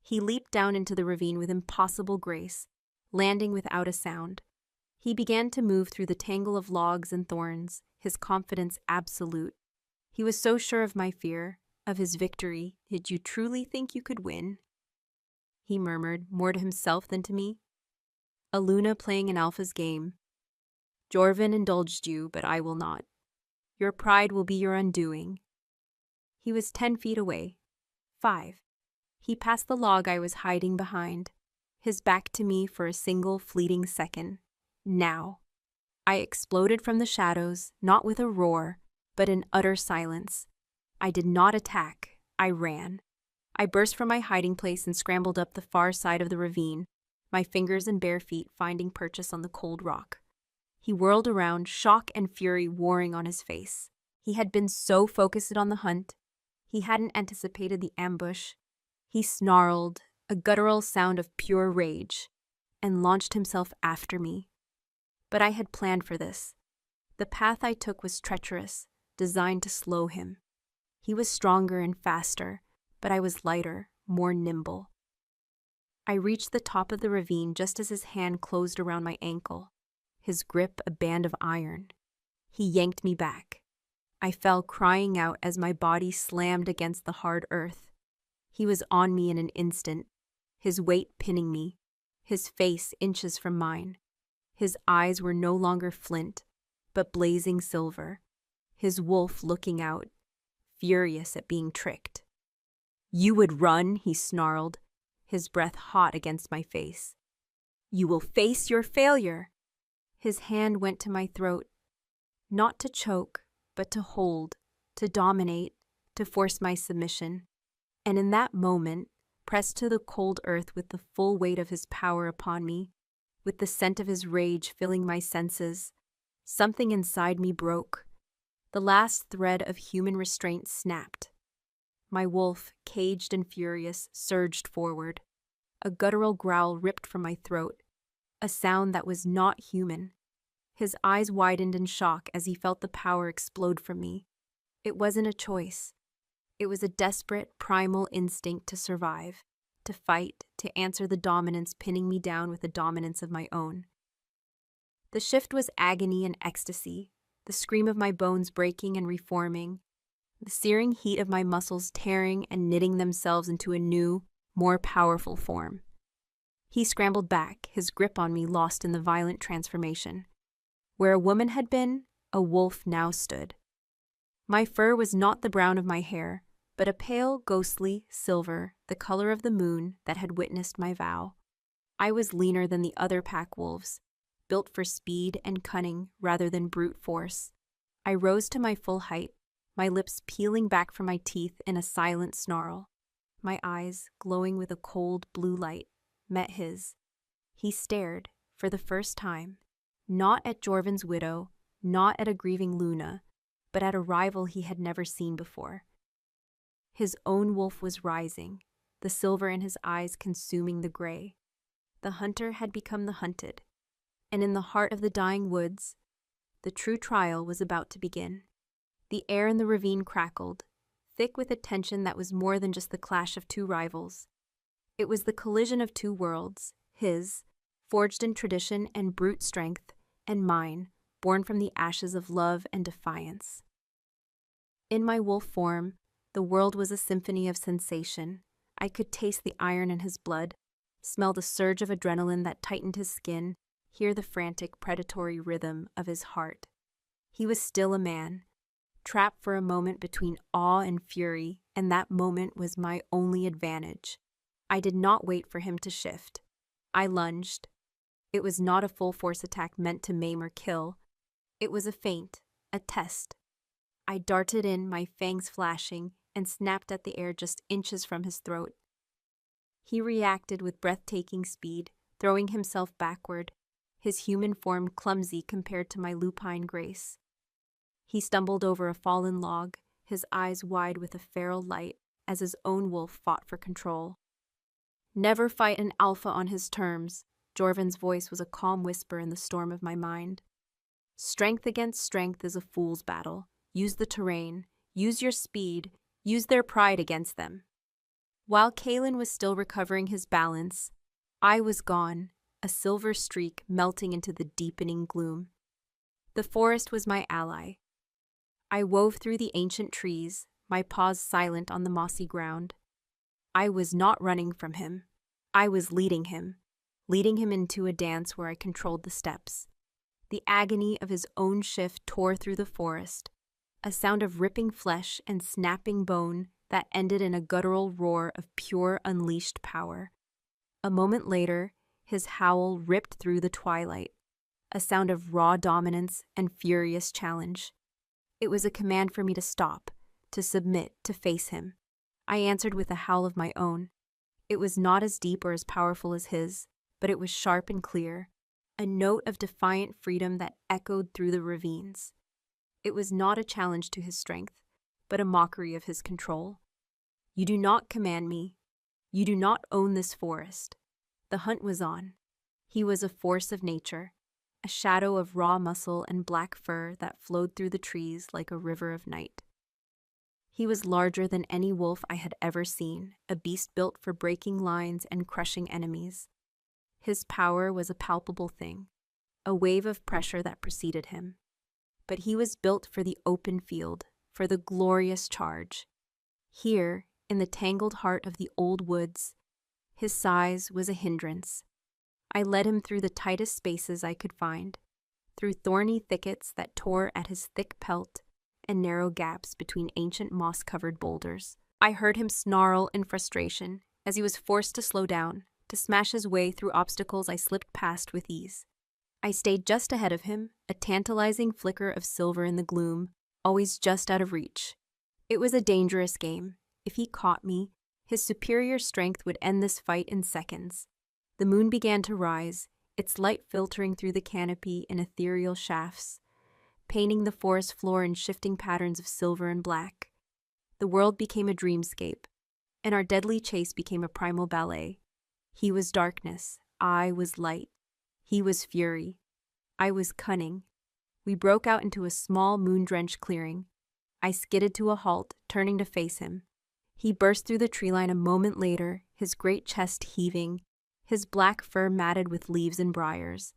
He leaped down into the ravine with impossible grace, landing without a sound. He began to move through the tangle of logs and thorns, his confidence absolute. He was so sure of my fear, of his victory. "Did you truly think you could win?" He murmured, more to himself than to me. "A Luna playing an alpha's game. Jorvin indulged you, but I will not. Your pride will be your undoing." He was 10 feet away. 5. He passed the log I was hiding behind, his back to me for a single fleeting second. Now. I exploded from the shadows, not with a roar, but in utter silence. I did not attack. I ran. I burst from my hiding place and scrambled up the far side of the ravine, my fingers and bare feet finding purchase on the cold rock. He whirled around, shock and fury warring on his face. He had been so focused on the hunt, he hadn't anticipated the ambush. He snarled, a guttural sound of pure rage, and launched himself after me. But I had planned for this. The path I took was treacherous, designed to slow him. He was stronger and faster, but I was lighter, more nimble. I reached the top of the ravine just as his hand closed around my ankle, his grip a band of iron. He yanked me back. I fell crying out as my body slammed against the hard earth. He was on me in an instant, his weight pinning me, his face inches from mine. His eyes were no longer flint, but blazing silver, his wolf looking out, furious at being tricked. "You would run," he snarled, his breath hot against my face. "You will face your failure." His hand went to my throat, not to choke, but to hold, to dominate, to force my submission. And in that moment, pressed to the cold earth with the full weight of his power upon me, with the scent of his rage filling my senses, something inside me broke. The last thread of human restraint snapped. My wolf, caged and furious, surged forward. A guttural growl ripped from my throat, a sound that was not human. His eyes widened in shock as he felt the power explode from me. It wasn't a choice. It was a desperate, primal instinct to survive, to fight, to answer the dominance pinning me down with the dominance of my own. The shift was agony and ecstasy, the scream of my bones breaking and reforming, the searing heat of my muscles tearing and knitting themselves into a new, more powerful form. He scrambled back, his grip on me lost in the violent transformation. Where a woman had been, a wolf now stood. My fur was not the brown of my hair, but a pale, ghostly silver, the color of the moon that had witnessed my vow. I was leaner than the other pack wolves, built for speed and cunning rather than brute force. I rose to my full height, my lips peeling back from my teeth in a silent snarl. My eyes, glowing with a cold blue light, met his. He stared, for the first time, not at Jorvin's widow, not at a grieving Luna, but at a rival he had never seen before. His own wolf was rising, the silver in his eyes consuming the gray. The hunter had become the hunted, and in the heart of the dying woods, the true trial was about to begin. The air in the ravine crackled, thick with a tension that was more than just the clash of two rivals. It was the collision of two worlds, his, forged in tradition and brute strength, and mine, born from the ashes of love and defiance. In my wolf form, the world was a symphony of sensation. I could taste the iron in his blood, smell the surge of adrenaline that tightened his skin, hear the frantic, predatory rhythm of his heart. He was still a man, trapped for a moment between awe and fury, and that moment was my only advantage. I did not wait for him to shift. I lunged. It was not a full-force attack meant to maim or kill. It was a feint, a test. I darted in, my fangs flashing, and snapped at the air just inches from his throat. He reacted with breathtaking speed, throwing himself backward, his human form clumsy compared to my lupine grace. He stumbled over a fallen log, his eyes wide with a feral light, as his own wolf fought for control. "Never fight an alpha on his terms," Jorvin's voice was a calm whisper in the storm of my mind. "Strength against strength is a fool's battle. Use the terrain, use your speed, use their pride against them." While Kalen was still recovering his balance, I was gone, a silver streak melting into the deepening gloom. The forest was my ally. I wove through the ancient trees, my paws silent on the mossy ground. I was not running from him. I was leading him into a dance where I controlled the steps. The agony of his own shift tore through the forest, a sound of ripping flesh and snapping bone that ended in a guttural roar of pure unleashed power. A moment later, his howl ripped through the twilight, a sound of raw dominance and furious challenge. It was a command for me to stop, to submit, to face him. I answered with a howl of my own. It was not as deep or as powerful as his, but it was sharp and clear, a note of defiant freedom that echoed through the ravines. It was not a challenge to his strength, but a mockery of his control. You do not command me. You do not own this forest. The hunt was on. He was a force of nature, a shadow of raw muscle and black fur that flowed through the trees like a river of night. He was larger than any wolf I had ever seen, a beast built for breaking lines and crushing enemies. His power was a palpable thing, a wave of pressure that preceded him. But he was built for the open field, for the glorious charge. Here, in the tangled heart of the old woods, his size was a hindrance. I led him through the tightest spaces I could find, through thorny thickets that tore at his thick pelt and narrow gaps between ancient moss-covered boulders. I heard him snarl in frustration as he was forced to slow down, to smash his way through obstacles I slipped past with ease. I stayed just ahead of him, a tantalizing flicker of silver in the gloom, always just out of reach. It was a dangerous game. If he caught me, his superior strength would end this fight in seconds. The moon began to rise, its light filtering through the canopy in ethereal shafts, painting the forest floor in shifting patterns of silver and black. The world became a dreamscape, and our deadly chase became a primal ballet. He was darkness, I was light. He was fury. I was cunning. We broke out into a small moon-drenched clearing. I skidded to a halt, turning to face him. He burst through the tree line a moment later, his great chest heaving, his black fur matted with leaves and briars.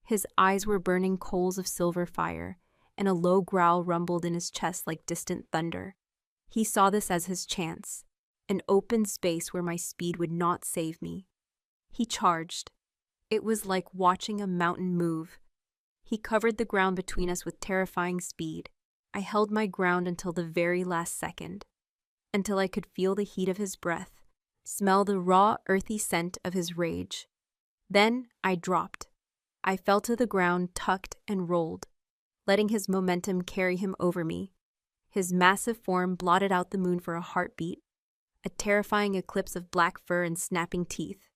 His eyes were burning coals of silver fire, and a low growl rumbled in his chest like distant thunder. He saw this as his chance, an open space where my speed would not save me. He charged. It was like watching a mountain move. He covered the ground between us with terrifying speed. I held my ground until the very last second, until I could feel the heat of his breath, smell the raw, earthy scent of his rage. Then I dropped. I fell to the ground, tucked and rolled, letting his momentum carry him over me. His massive form blotted out the moon for a heartbeat, a terrifying eclipse of black fur and snapping teeth.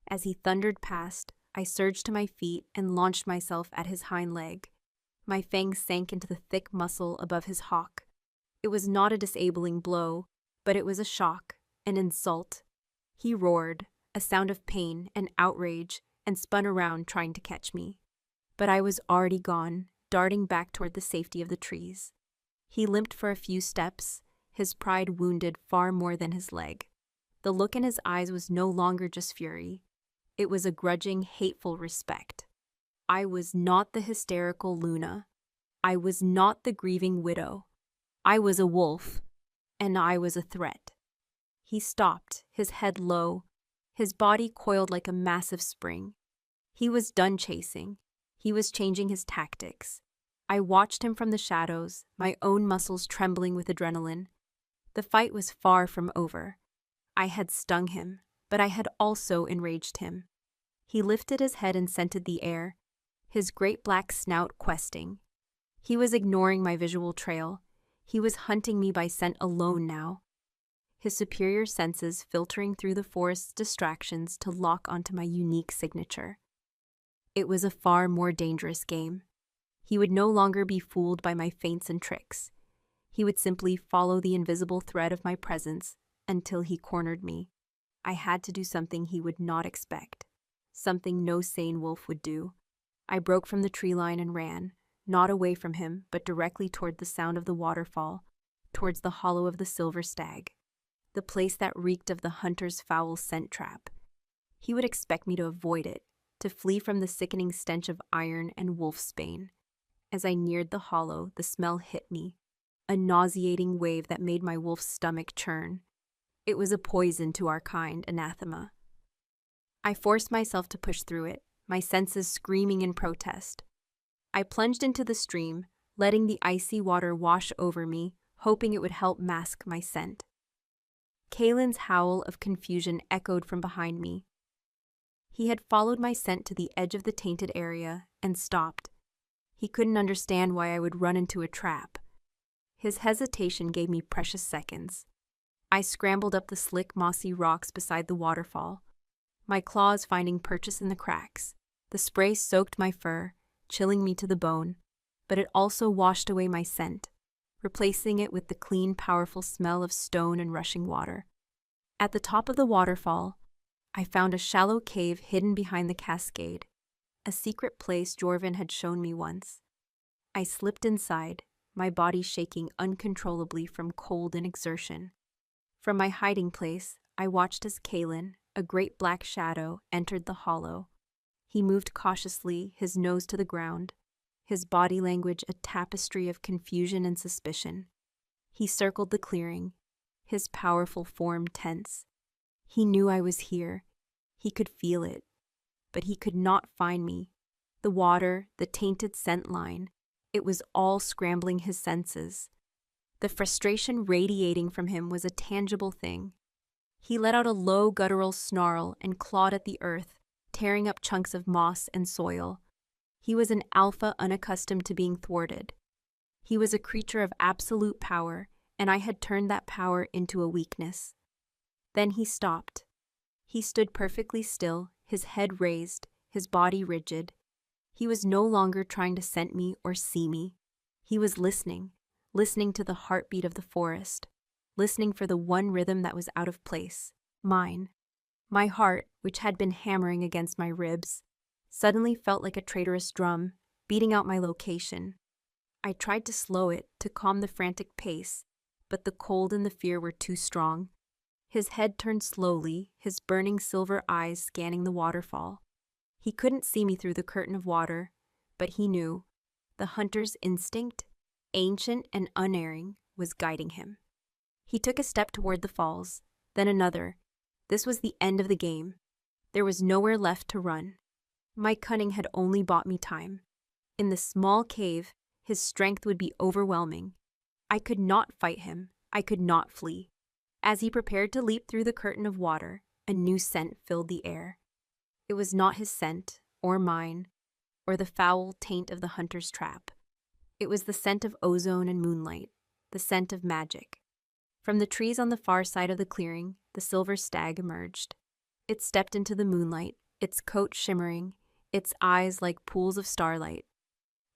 As he thundered past, I surged to my feet and launched myself at his hind leg. My fangs sank into the thick muscle above his hock. It was not a disabling blow, but it was a shock, an insult. He roared, a sound of pain and outrage, and spun around trying to catch me. But I was already gone, darting back toward the safety of the trees. He limped for a few steps, his pride wounded far more than his leg. The look in his eyes was no longer just fury. It was a grudging, hateful respect. I was not the hysterical Luna. I was not the grieving widow. I was a wolf, and I was a threat. He stopped, his head low, his body coiled like a massive spring. He was done chasing. He was changing his tactics. I watched him from the shadows, my own muscles trembling with adrenaline. The fight was far from over. I had stung him, but I had also enraged him. He lifted his head and scented the air, his great black snout questing. He was ignoring my visual trail. He was hunting me by scent alone now, his superior senses filtering through the forest's distractions to lock onto my unique signature. It was a far more dangerous game. He would no longer be fooled by my feints and tricks. He would simply follow the invisible thread of my presence until he cornered me. I had to do something he would not expect, something no sane wolf would do. I broke from the tree line and ran, not away from him, but directly toward the sound of the waterfall, towards the hollow of the silver stag, the place that reeked of the hunter's foul scent trap. He would expect me to avoid it, to flee from the sickening stench of iron and wolfsbane. As I neared the hollow, the smell hit me, a nauseating wave that made my wolf's stomach churn. It was a poison to our kind, anathema. I forced myself to push through it, my senses screaming in protest. I plunged into the stream, letting the icy water wash over me, hoping it would help mask my scent. Kalen's howl of confusion echoed from behind me. He had followed my scent to the edge of the tainted area and stopped. He couldn't understand why I would run into a trap. His hesitation gave me precious seconds. I scrambled up the slick, mossy rocks beside the waterfall, my claws finding purchase in the cracks. The spray soaked my fur, chilling me to the bone, but it also washed away my scent, replacing it with the clean, powerful smell of stone and rushing water. At the top of the waterfall, I found a shallow cave hidden behind the cascade, a secret place Jorvin had shown me once. I slipped inside, my body shaking uncontrollably from cold and exertion. From my hiding place, I watched as Kalen, a great black shadow, entered the hollow. He moved cautiously, his nose to the ground, his body language a tapestry of confusion and suspicion. He circled the clearing, his powerful form tense. He knew I was here. He could feel it. But he could not find me. The water, the tainted scent line, it was all scrambling his senses. The frustration radiating from him was a tangible thing. He let out a low guttural snarl and clawed at the earth, tearing up chunks of moss and soil. He was an alpha unaccustomed to being thwarted. He was a creature of absolute power, and I had turned that power into a weakness. Then he stopped. He stood perfectly still, his head raised, his body rigid. He was no longer trying to scent me or see me. He was listening to the heartbeat of the forest, listening for the one rhythm that was out of place, mine. My heart, which had been hammering against my ribs, suddenly felt like a traitorous drum, beating out my location. I tried to slow it, to calm the frantic pace, but the cold and the fear were too strong. His head turned slowly, his burning silver eyes scanning the waterfall. He couldn't see me through the curtain of water, but he knew. The hunter's instinct, ancient and unerring, was guiding him. He took a step toward the falls, then another. This was the end of the game. There was nowhere left to run. My cunning had only bought me time. In the small cave, his strength would be overwhelming. I could not fight him. I could not flee. As he prepared to leap through the curtain of water, a new scent filled the air. It was not his scent, or mine, or the foul taint of the hunter's trap. It was the scent of ozone and moonlight, the scent of magic. From the trees on the far side of the clearing, the silver stag emerged. It stepped into the moonlight, its coat shimmering, its eyes like pools of starlight.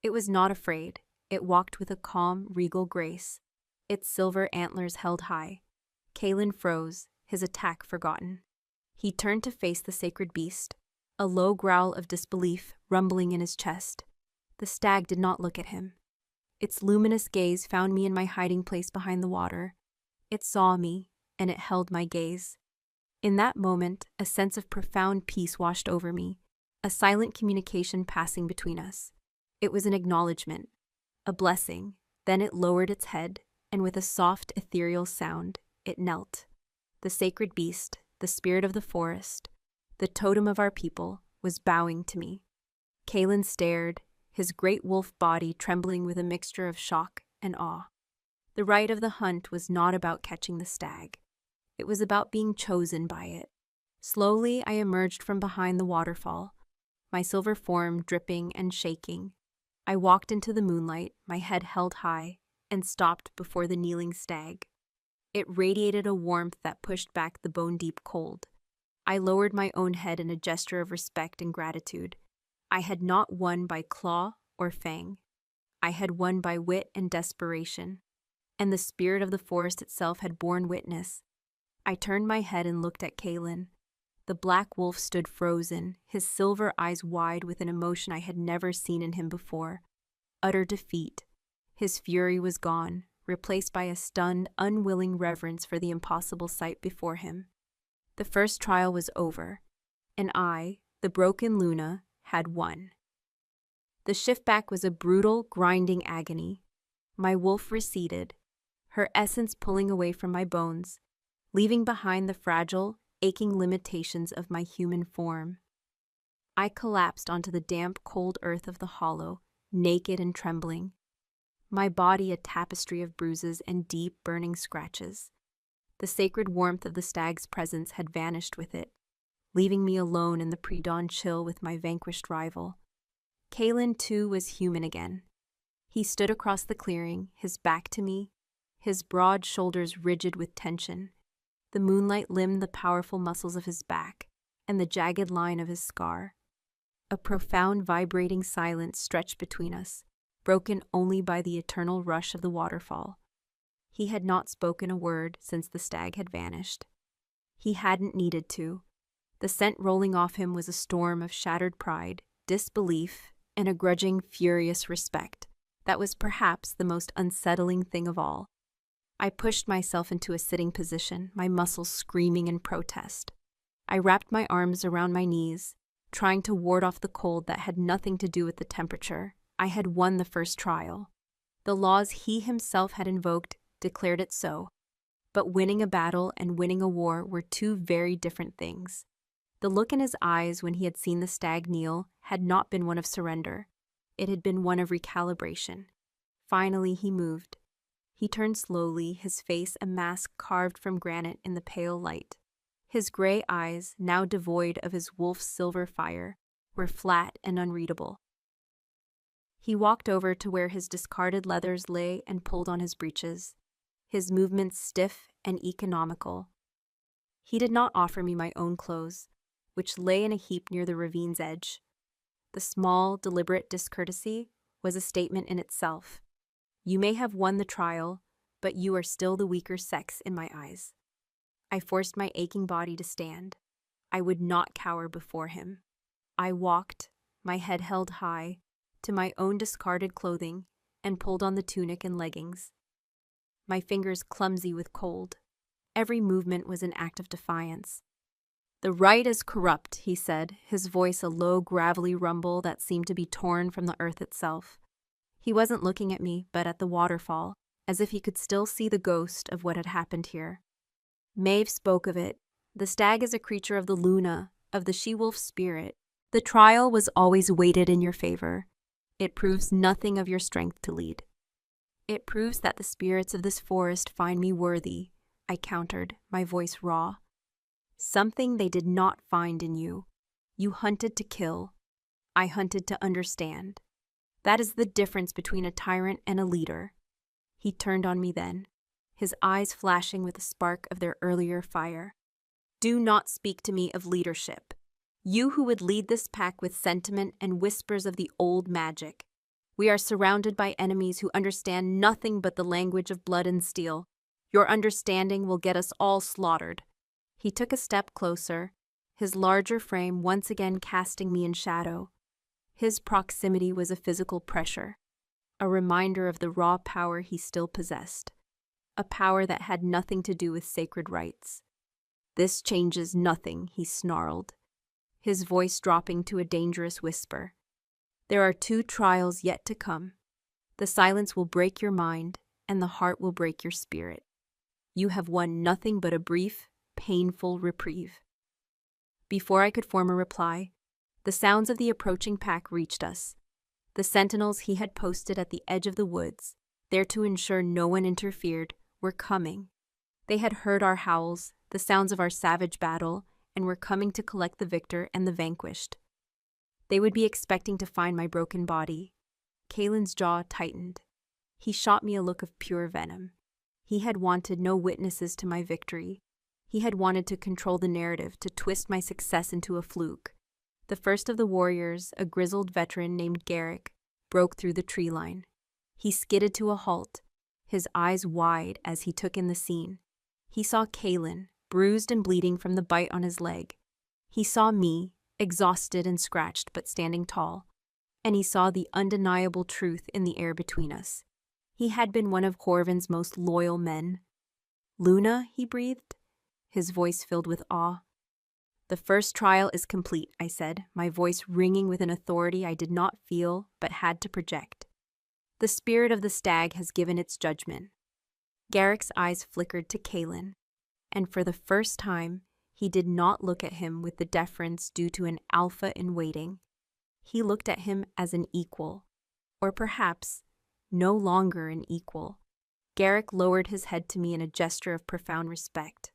It was not afraid. It walked with a calm, regal grace, its silver antlers held high. Kalen froze, his attack forgotten. He turned to face the sacred beast, a low growl of disbelief rumbling in his chest. The stag did not look at him. Its luminous gaze found me in my hiding place behind the water. It saw me, and it held my gaze. In that moment, a sense of profound peace washed over me, a silent communication passing between us. It was an acknowledgement, a blessing. Then it lowered its head, and with a soft, ethereal sound, it knelt. The sacred beast, the spirit of the forest, the totem of our people, was bowing to me. Kalen stared, his great wolf body trembling with a mixture of shock and awe. The rite of the hunt was not about catching the stag. It was about being chosen by it. Slowly, I emerged from behind the waterfall, my silver form dripping and shaking. I walked into the moonlight, my head held high, and stopped before the kneeling stag. It radiated a warmth that pushed back the bone-deep cold. I lowered my own head in a gesture of respect and gratitude. I had not won by claw or fang. I had won by wit and desperation, and the spirit of the forest itself had borne witness. I turned my head and looked at Kalen. The black wolf stood frozen, his silver eyes wide with an emotion I had never seen in him before. Utter defeat. His fury was gone, replaced by a stunned, unwilling reverence for the impossible sight before him. The first trial was over, and I, the broken Luna, had won. The shift back was a brutal, grinding agony. My wolf receded, her essence pulling away from my bones, leaving behind the fragile, aching limitations of my human form. I collapsed onto the damp, cold earth of the hollow, naked and trembling, my body a tapestry of bruises and deep, burning scratches. The sacred warmth of the stag's presence had vanished with it, leaving me alone in the pre-dawn chill with my vanquished rival. Kalen, too, was human again. He stood across the clearing, his back to me, his broad shoulders rigid with tension. The moonlight limned the powerful muscles of his back and the jagged line of his scar. A profound, vibrating silence stretched between us, broken only by the eternal rush of the waterfall. He had not spoken a word since the stag had vanished. He hadn't needed to. The scent rolling off him was a storm of shattered pride, disbelief, and a grudging, furious respect that was perhaps the most unsettling thing of all. I pushed myself into a sitting position, my muscles screaming in protest. I wrapped my arms around my knees, trying to ward off the cold that had nothing to do with the temperature. I had won the first trial. The laws he himself had invoked declared it so. But winning a battle and winning a war were two very different things. The look in his eyes when he had seen the stag kneel had not been one of surrender. It had been one of recalibration. Finally, he moved. He turned slowly, his face a mask carved from granite in the pale light. His gray eyes, now devoid of his wolf's silver fire, were flat and unreadable. He walked over to where his discarded leathers lay and pulled on his breeches, his movements stiff and economical. He did not offer me my own clothes, which lay in a heap near the ravine's edge. The small, deliberate discourtesy was a statement in itself. You may have won the trial, but you are still the weaker sex in my eyes. I forced my aching body to stand. I would not cower before him. I walked, my head held high, to my own discarded clothing and pulled on the tunic and leggings. My fingers clumsy with cold. Every movement was an act of defiance. The right is corrupt, he said, his voice a low, gravelly rumble that seemed to be torn from the earth itself. He wasn't looking at me, but at the waterfall, as if he could still see the ghost of what had happened here. Maeve spoke of it. The stag is a creature of the Luna, of the she-wolf spirit. The trial was always weighted in your favor. It proves nothing of your strength to lead. It proves that the spirits of this forest find me worthy, I countered, my voice raw. Something they did not find in you. You hunted to kill. I hunted to understand. That is the difference between a tyrant and a leader. He turned on me then, his eyes flashing with a spark of their earlier fire. Do not speak to me of leadership. You who would lead this pack with sentiment and whispers of the old magic. We are surrounded by enemies who understand nothing but the language of blood and steel. Your understanding will get us all slaughtered. He took a step closer, his larger frame once again casting me in shadow. His proximity was a physical pressure, a reminder of the raw power he still possessed, a power that had nothing to do with sacred rites. This changes nothing, he snarled, his voice dropping to a dangerous whisper. There are 2 trials yet to come. The silence will break your mind, and the heart will break your spirit. You have won nothing but a brief, painful reprieve. Before I could form a reply, the sounds of the approaching pack reached us. The sentinels he had posted at the edge of the woods, there to ensure no one interfered, were coming. They had heard our howls, the sounds of our savage battle, and were coming to collect the victor and the vanquished. They would be expecting to find my broken body. Kalen's jaw tightened. He shot me a look of pure venom. He had wanted no witnesses to my victory. He had wanted to control the narrative, to twist my success into a fluke. The first of the warriors, a grizzled veteran named Garrick, broke through the tree line. He skidded to a halt, his eyes wide as he took in the scene. He saw Kalen, bruised and bleeding from the bite on his leg. He saw me, exhausted and scratched but standing tall. And he saw the undeniable truth in the air between us. He had been one of Corvin's most loyal men. "Luna," he breathed, his voice filled with awe. "The first trial is complete," I said, my voice ringing with an authority I did not feel but had to project. "The spirit of the stag has given its judgment." Garrick's eyes flickered to Kalen, and for the first time, he did not look at him with the deference due to an alpha in waiting. He looked at him as an equal, or perhaps no longer an equal. Garrick lowered his head to me in a gesture of profound respect.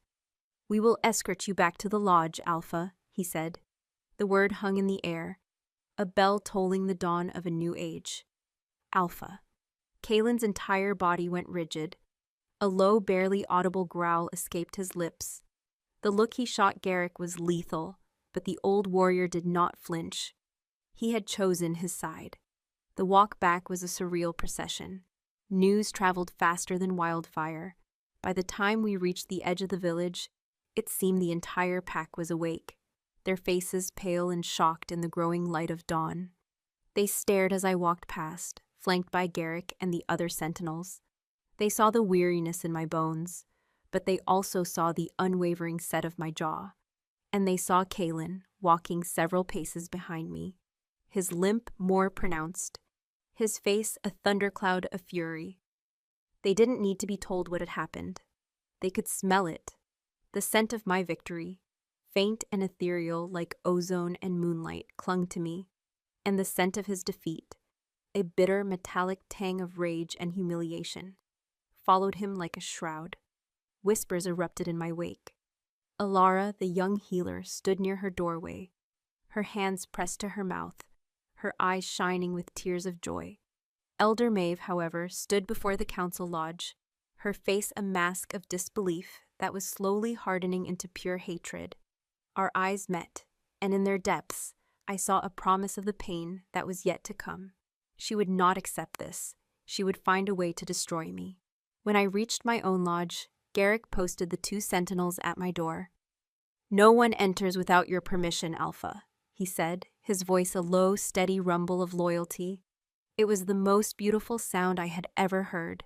"We will escort you back to the lodge, Alpha, he said. The word hung in the air, a bell tolling the dawn of a new age. Alpha. Kalen's entire body went rigid. A low, barely audible growl escaped his lips. The look he shot Garrick was lethal, but the old warrior did not flinch. He had chosen his side. The walk back was a surreal procession. News traveled faster than wildfire. By the time we reached the edge of the village, it seemed the entire pack was awake, their faces pale and shocked in the growing light of dawn. They stared as I walked past, flanked by Garrick and the other sentinels. They saw the weariness in my bones, but they also saw the unwavering set of my jaw. And they saw Kalen walking several paces behind me, his limp more pronounced, his face a thundercloud of fury. They didn't need to be told what had happened. They could smell it, the scent of my victory, faint and ethereal like ozone and moonlight, clung to me, and the scent of his defeat, a bitter metallic tang of rage and humiliation, followed him like a shroud. Whispers erupted in my wake. Alara, the young healer, stood near her doorway, her hands pressed to her mouth, her eyes shining with tears of joy. Elder Maeve, however, stood before the council lodge, her face a mask of disbelief that was slowly hardening into pure hatred. Our eyes met, and in their depths, I saw a promise of the pain that was yet to come. She would not accept this. She would find a way to destroy me. When I reached my own lodge, Garrick posted the 2 sentinels at my door. "No one enters without your permission, Alpha," he said, his voice a low, steady rumble of loyalty. It was the most beautiful sound I had ever heard.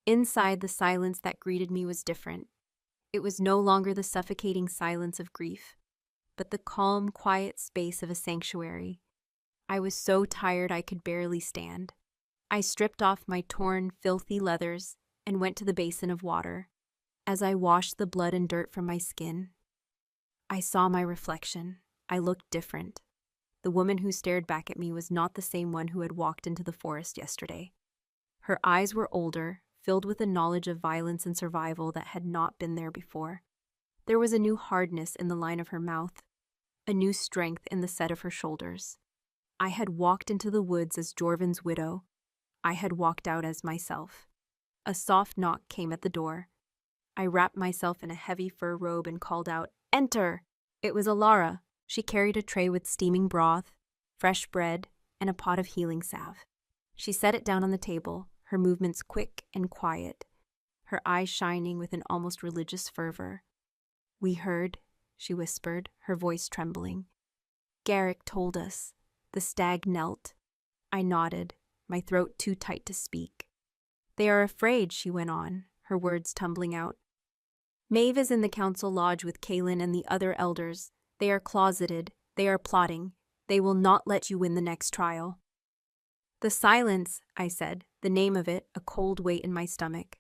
Inside, the silence that greeted me was different. It was no longer the suffocating silence of grief, but the calm, quiet space of a sanctuary. I was so tired I could barely stand. I stripped off my torn, filthy leathers and went to the basin of water. As I washed the blood and dirt from my skin, I saw my reflection. I looked different. The woman who stared back at me was not the same one who had walked into the forest yesterday. Her eyes were older, filled with a knowledge of violence and survival that had not been there before. There was a new hardness in the line of her mouth, a new strength in the set of her shoulders. I had walked into the woods as Jorvin's widow. I had walked out as myself. A soft knock came at the door. I wrapped myself in a heavy fur robe and called out, "Enter!" It was Alara. She carried a tray with steaming broth, fresh bread, and a pot of healing salve. She set it down on the table, her movements quick and quiet, her eyes shining with an almost religious fervor. "We heard," she whispered, her voice trembling. "Garrick told us." The stag knelt. I nodded, my throat too tight to speak. "They are afraid," she went on, her words tumbling out. "Maeve is in the council lodge with Kalen and the other elders. They are closeted. They are plotting. They will not let you win the next trial." "The silence," I said, the name of it a cold weight in my stomach.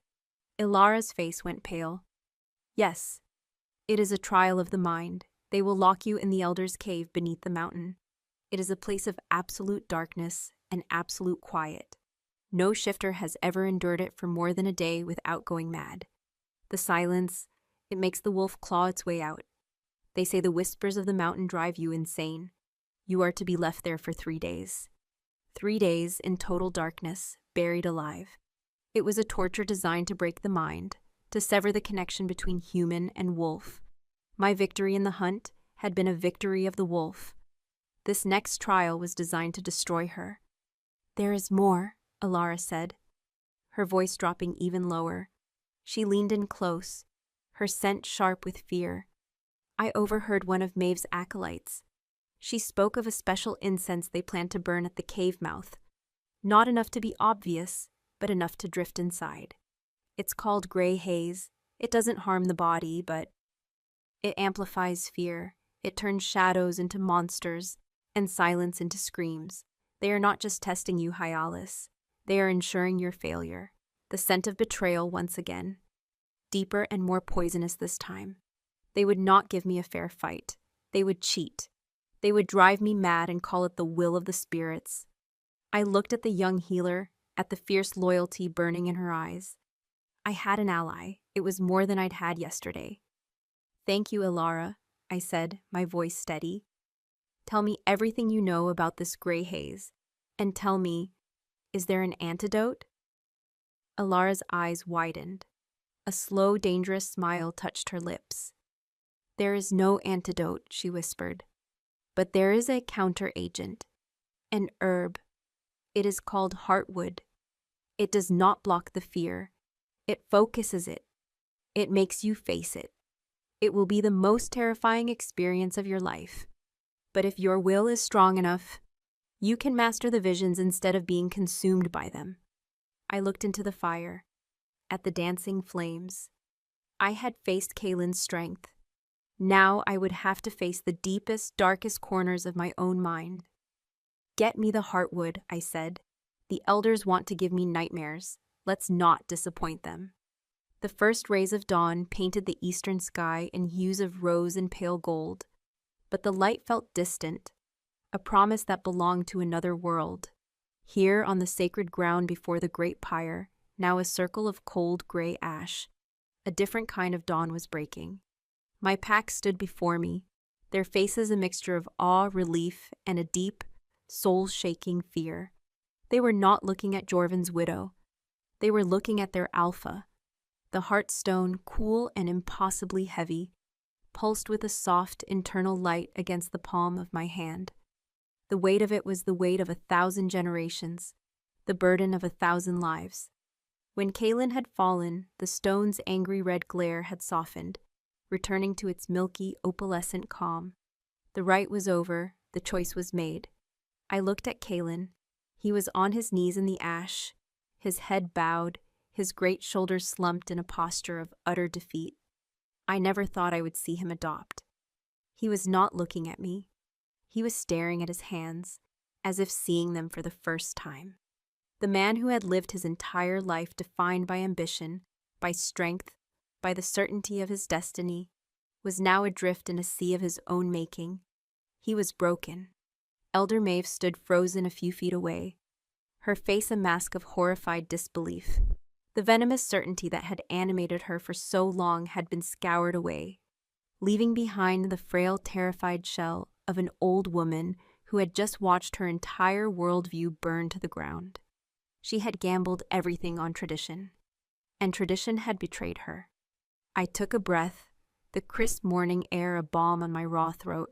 Ilara's face went pale. "Yes, it is a trial of the mind. They will lock you in the Elder's Cave beneath the mountain. It is a place of absolute darkness and absolute quiet. No shifter has ever endured it for more than a day without going mad. The silence, it makes the wolf claw its way out. They say the whispers of the mountain drive you insane. You are to be left there for 3 days. 3 days in total darkness, buried alive. It was a torture designed to break the mind, to sever the connection between human and wolf. My victory in the hunt had been a victory of the wolf. This next trial was designed to destroy her. "There is more," Alara said, her voice dropping even lower. She leaned in close, her scent sharp with fear. I overheard one of Maeve's acolytes. She spoke of a special incense they planned to burn at the cave mouth. Not enough to be obvious, but enough to drift inside. It's called gray haze. It doesn't harm the body, but it amplifies fear. It turns shadows into monsters and silence into screams. They are not just testing you, Hyalus. They are ensuring your failure. The scent of betrayal once again. Deeper and more poisonous this time. They would not give me a fair fight. They would cheat. They would drive me mad and call it the will of the spirits. I looked at the young healer, at the fierce loyalty burning in her eyes. I had an ally. It was more than I'd had yesterday. "Thank you, Ilara," I said, my voice steady. Tell me everything you know about this gray haze, and tell me, is there an antidote? Alara's eyes widened. A slow, dangerous smile touched her lips. There is no antidote, she whispered. But there is a counteragent, an herb. It is called heartwood. It does not block the fear. It focuses it. It makes you face it. It will be the most terrifying experience of your life. But if your will is strong enough, you can master the visions instead of being consumed by them. I looked into the fire, at the dancing flames. I had faced Kaylin's strength. Now I would have to face the deepest, darkest corners of my own mind. Get me the heartwood, I said. The elders want to give me nightmares. Let's not disappoint them. The first rays of dawn painted the eastern sky in hues of rose and pale gold, but the light felt distant, a promise that belonged to another world. Here on the sacred ground before the great pyre, now a circle of cold gray ash, a different kind of dawn was breaking. My pack stood before me, their faces a mixture of awe, relief, and a deep, soul-shaking fear. They were not looking at Jorvin's widow. They were looking at their alpha, the heartstone cool and impossibly heavy, pulsed with a soft internal light against the palm of my hand. The weight of it was the weight of 1,000 generations, the burden of 1,000 lives. When Kaylin had fallen, the stone's angry red glare had softened, returning to its milky, opalescent calm. The rite was over, the choice was made. I looked at Kaylin. He was on his knees in the ash, his head bowed, his great shoulders slumped in a posture of utter defeat. I never thought I would see him adopt. He was not looking at me. He was staring at his hands, as if seeing them for the first time. The man who had lived his entire life defined by ambition, by strength, by the certainty of his destiny, was now adrift in a sea of his own making. He was broken. Elder Maeve stood frozen a few feet away, her face a mask of horrified disbelief. The venomous certainty that had animated her for so long had been scoured away, leaving behind the frail, terrified shell of an old woman who had just watched her entire worldview burn to the ground. She had gambled everything on tradition, and tradition had betrayed her. I took a breath, the crisp morning air a balm on my raw throat.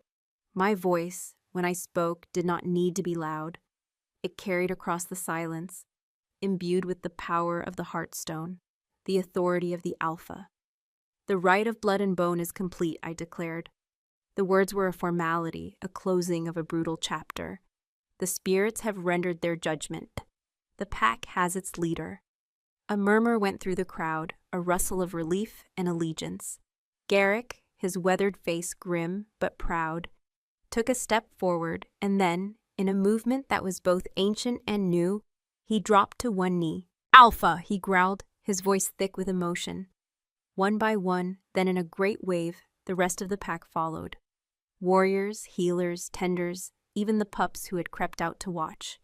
My voice, when I spoke, did not need to be loud. It carried across the silence, imbued with the power of the heartstone, the authority of the alpha. The rite of blood and bone is complete, I declared. The words were a formality, a closing of a brutal chapter. The spirits have rendered their judgment. The pack has its leader. A murmur went through the crowd, a rustle of relief and allegiance. Garrick, his weathered face grim but proud, took a step forward, and then, in a movement that was both ancient and new, he dropped to one knee. "Alpha!" he growled, his voice thick with emotion. One by one, then in a great wave, the rest of the pack followed. Warriors, healers, tenders, even the pups who had crept out to watch.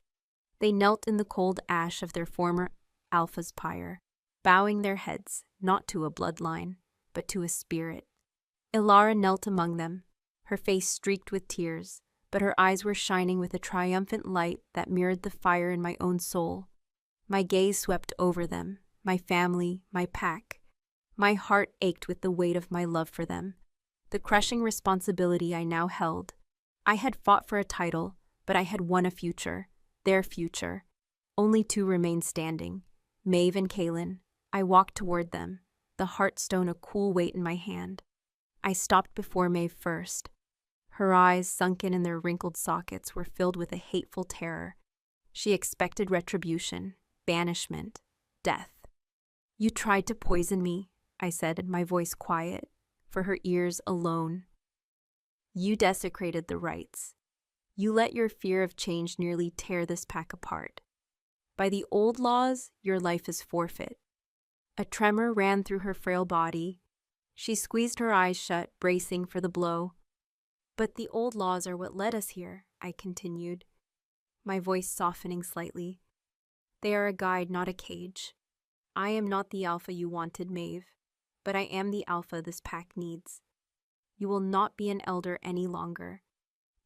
They knelt in the cold ash of their former alpha's pyre, bowing their heads, not to a bloodline, but to a spirit. Ilara knelt among them, her face streaked with tears, but her eyes were shining with a triumphant light that mirrored the fire in my own soul. My gaze swept over them, my family, my pack. My heart ached with the weight of my love for them, the crushing responsibility I now held. I had fought for a title, but I had won a future, their future. Only two remained standing, Maeve and Kaylin. I walked toward them, the heartstone a cool weight in my hand. I stopped before Maeve first. Her eyes, sunken in their wrinkled sockets, were filled with a hateful terror. She expected retribution, banishment, death. "You tried to poison me," I said, my voice quiet, for her ears alone. "You desecrated the rites. You let your fear of change nearly tear this pack apart. By the old laws, your life is forfeit." A tremor ran through her frail body. She squeezed her eyes shut, bracing for the blow. "But the old laws are what led us here," I continued, my voice softening slightly. "They are a guide, not a cage. I am not the alpha you wanted, Maeve, but I am the alpha this pack needs. You will not be an elder any longer.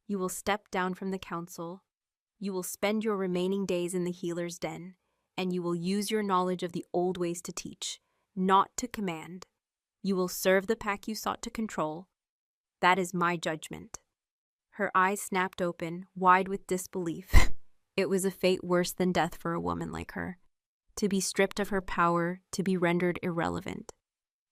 You will step down from the council. You will spend your remaining days in the healer's den, and you will use your knowledge of the old ways to teach, not to command. You will serve the pack you sought to control. That is my judgment." Her eyes snapped open, wide with disbelief. It was a fate worse than death for a woman like her. To be stripped of her power, to be rendered irrelevant.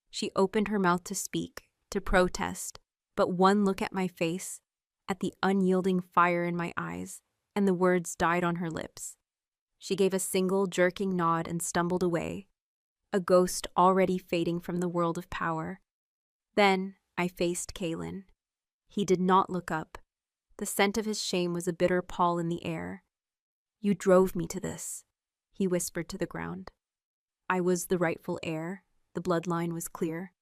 She opened her mouth to speak, to protest, but one look at my face, at the unyielding fire in my eyes, and the words died on her lips. She gave a single jerking nod and stumbled away, a ghost already fading from the world of power. Then I faced Kalen. He did not look up. The scent of his shame was a bitter pall in the air. "You drove me to this," he whispered to the ground. I was the rightful heir. The bloodline was clear.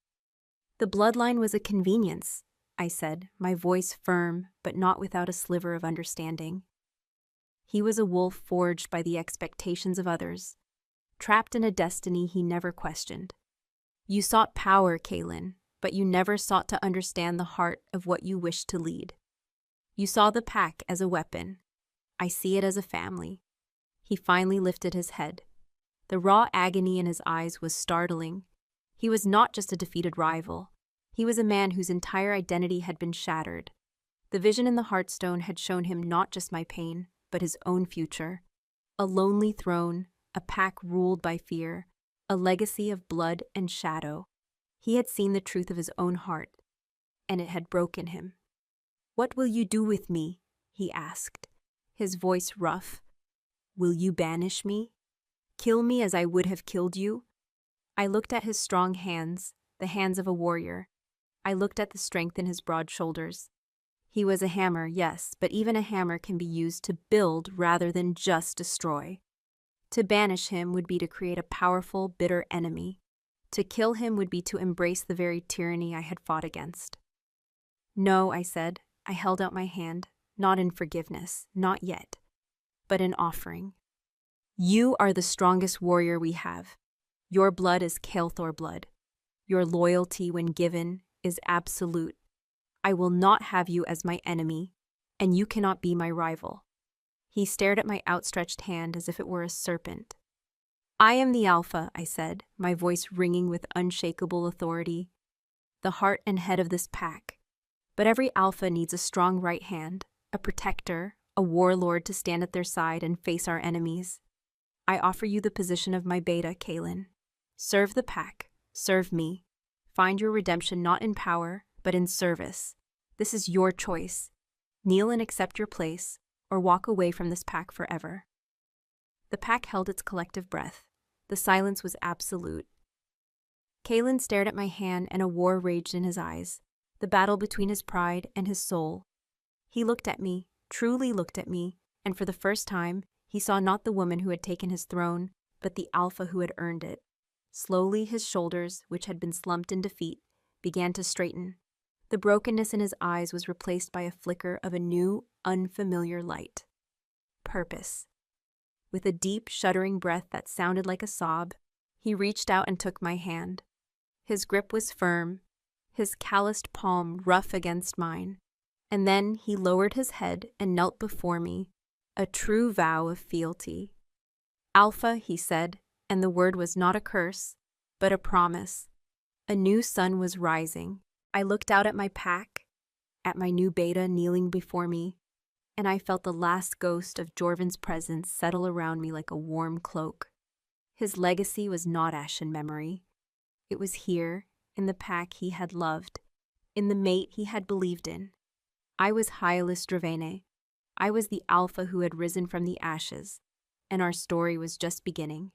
"The bloodline was a convenience," I said, my voice firm, but not without a sliver of understanding. He was a wolf forged by the expectations of others, trapped in a destiny he never questioned. "You sought power, Kalen, but you never sought to understand the heart of what you wished to lead. You saw the pack as a weapon. I see it as a family." He finally lifted his head. The raw agony in his eyes was startling. He was not just a defeated rival. He was a man whose entire identity had been shattered. The vision in the Heartstone had shown him not just my pain, but his own future. A lonely throne, a pack ruled by fear, a legacy of blood and shadow. He had seen the truth of his own heart, and it had broken him. "What will you do with me?" he asked, his voice rough. "Will you banish me? Kill me as I would have killed you?" I looked at his strong hands, the hands of a warrior. I looked at the strength in his broad shoulders. He was a hammer, yes, but even a hammer can be used to build rather than just destroy. To banish him would be to create a powerful, bitter enemy. To kill him would be to embrace the very tyranny I had fought against. "No," I said. I held out my hand, not in forgiveness, not yet, but in offering. "You are the strongest warrior we have. Your blood is Kael'thor blood. Your loyalty, when given, is absolute. I will not have you as my enemy, and you cannot be my rival." He stared at my outstretched hand as if it were a serpent. "I am the Alpha," I said, my voice ringing with unshakable authority. "The heart and head of this pack. But every Alpha needs a strong right hand, a protector, a warlord to stand at their side and face our enemies. I offer you the position of my beta, Kalen. Serve the pack. Serve me. Find your redemption not in power, but in service. This is your choice. Kneel and accept your place, or walk away from this pack forever." The pack held its collective breath. The silence was absolute. Kalen stared at my hand, and a war raged in his eyes, the battle between his pride and his soul. He looked at me, truly looked at me, and for the first time, he saw not the woman who had taken his throne, but the Alpha who had earned it. Slowly, his shoulders, which had been slumped in defeat, began to straighten. The brokenness in his eyes was replaced by a flicker of a new, unfamiliar light. Purpose. With a deep, shuddering breath that sounded like a sob, he reached out and took my hand. His grip was firm, his calloused palm rough against mine, and then he lowered his head and knelt before me, a true vow of fealty. "Alpha," he said, and the word was not a curse, but a promise. A new sun was rising. I looked out at my pack, at my new beta kneeling before me, and I felt the last ghost of Jorvin's presence settle around me like a warm cloak. His legacy was not ashen memory. It was here, in the pack he had loved, in the mate he had believed in. I was Hylas Dravene. I was the Alpha who had risen from the ashes, and our story was just beginning.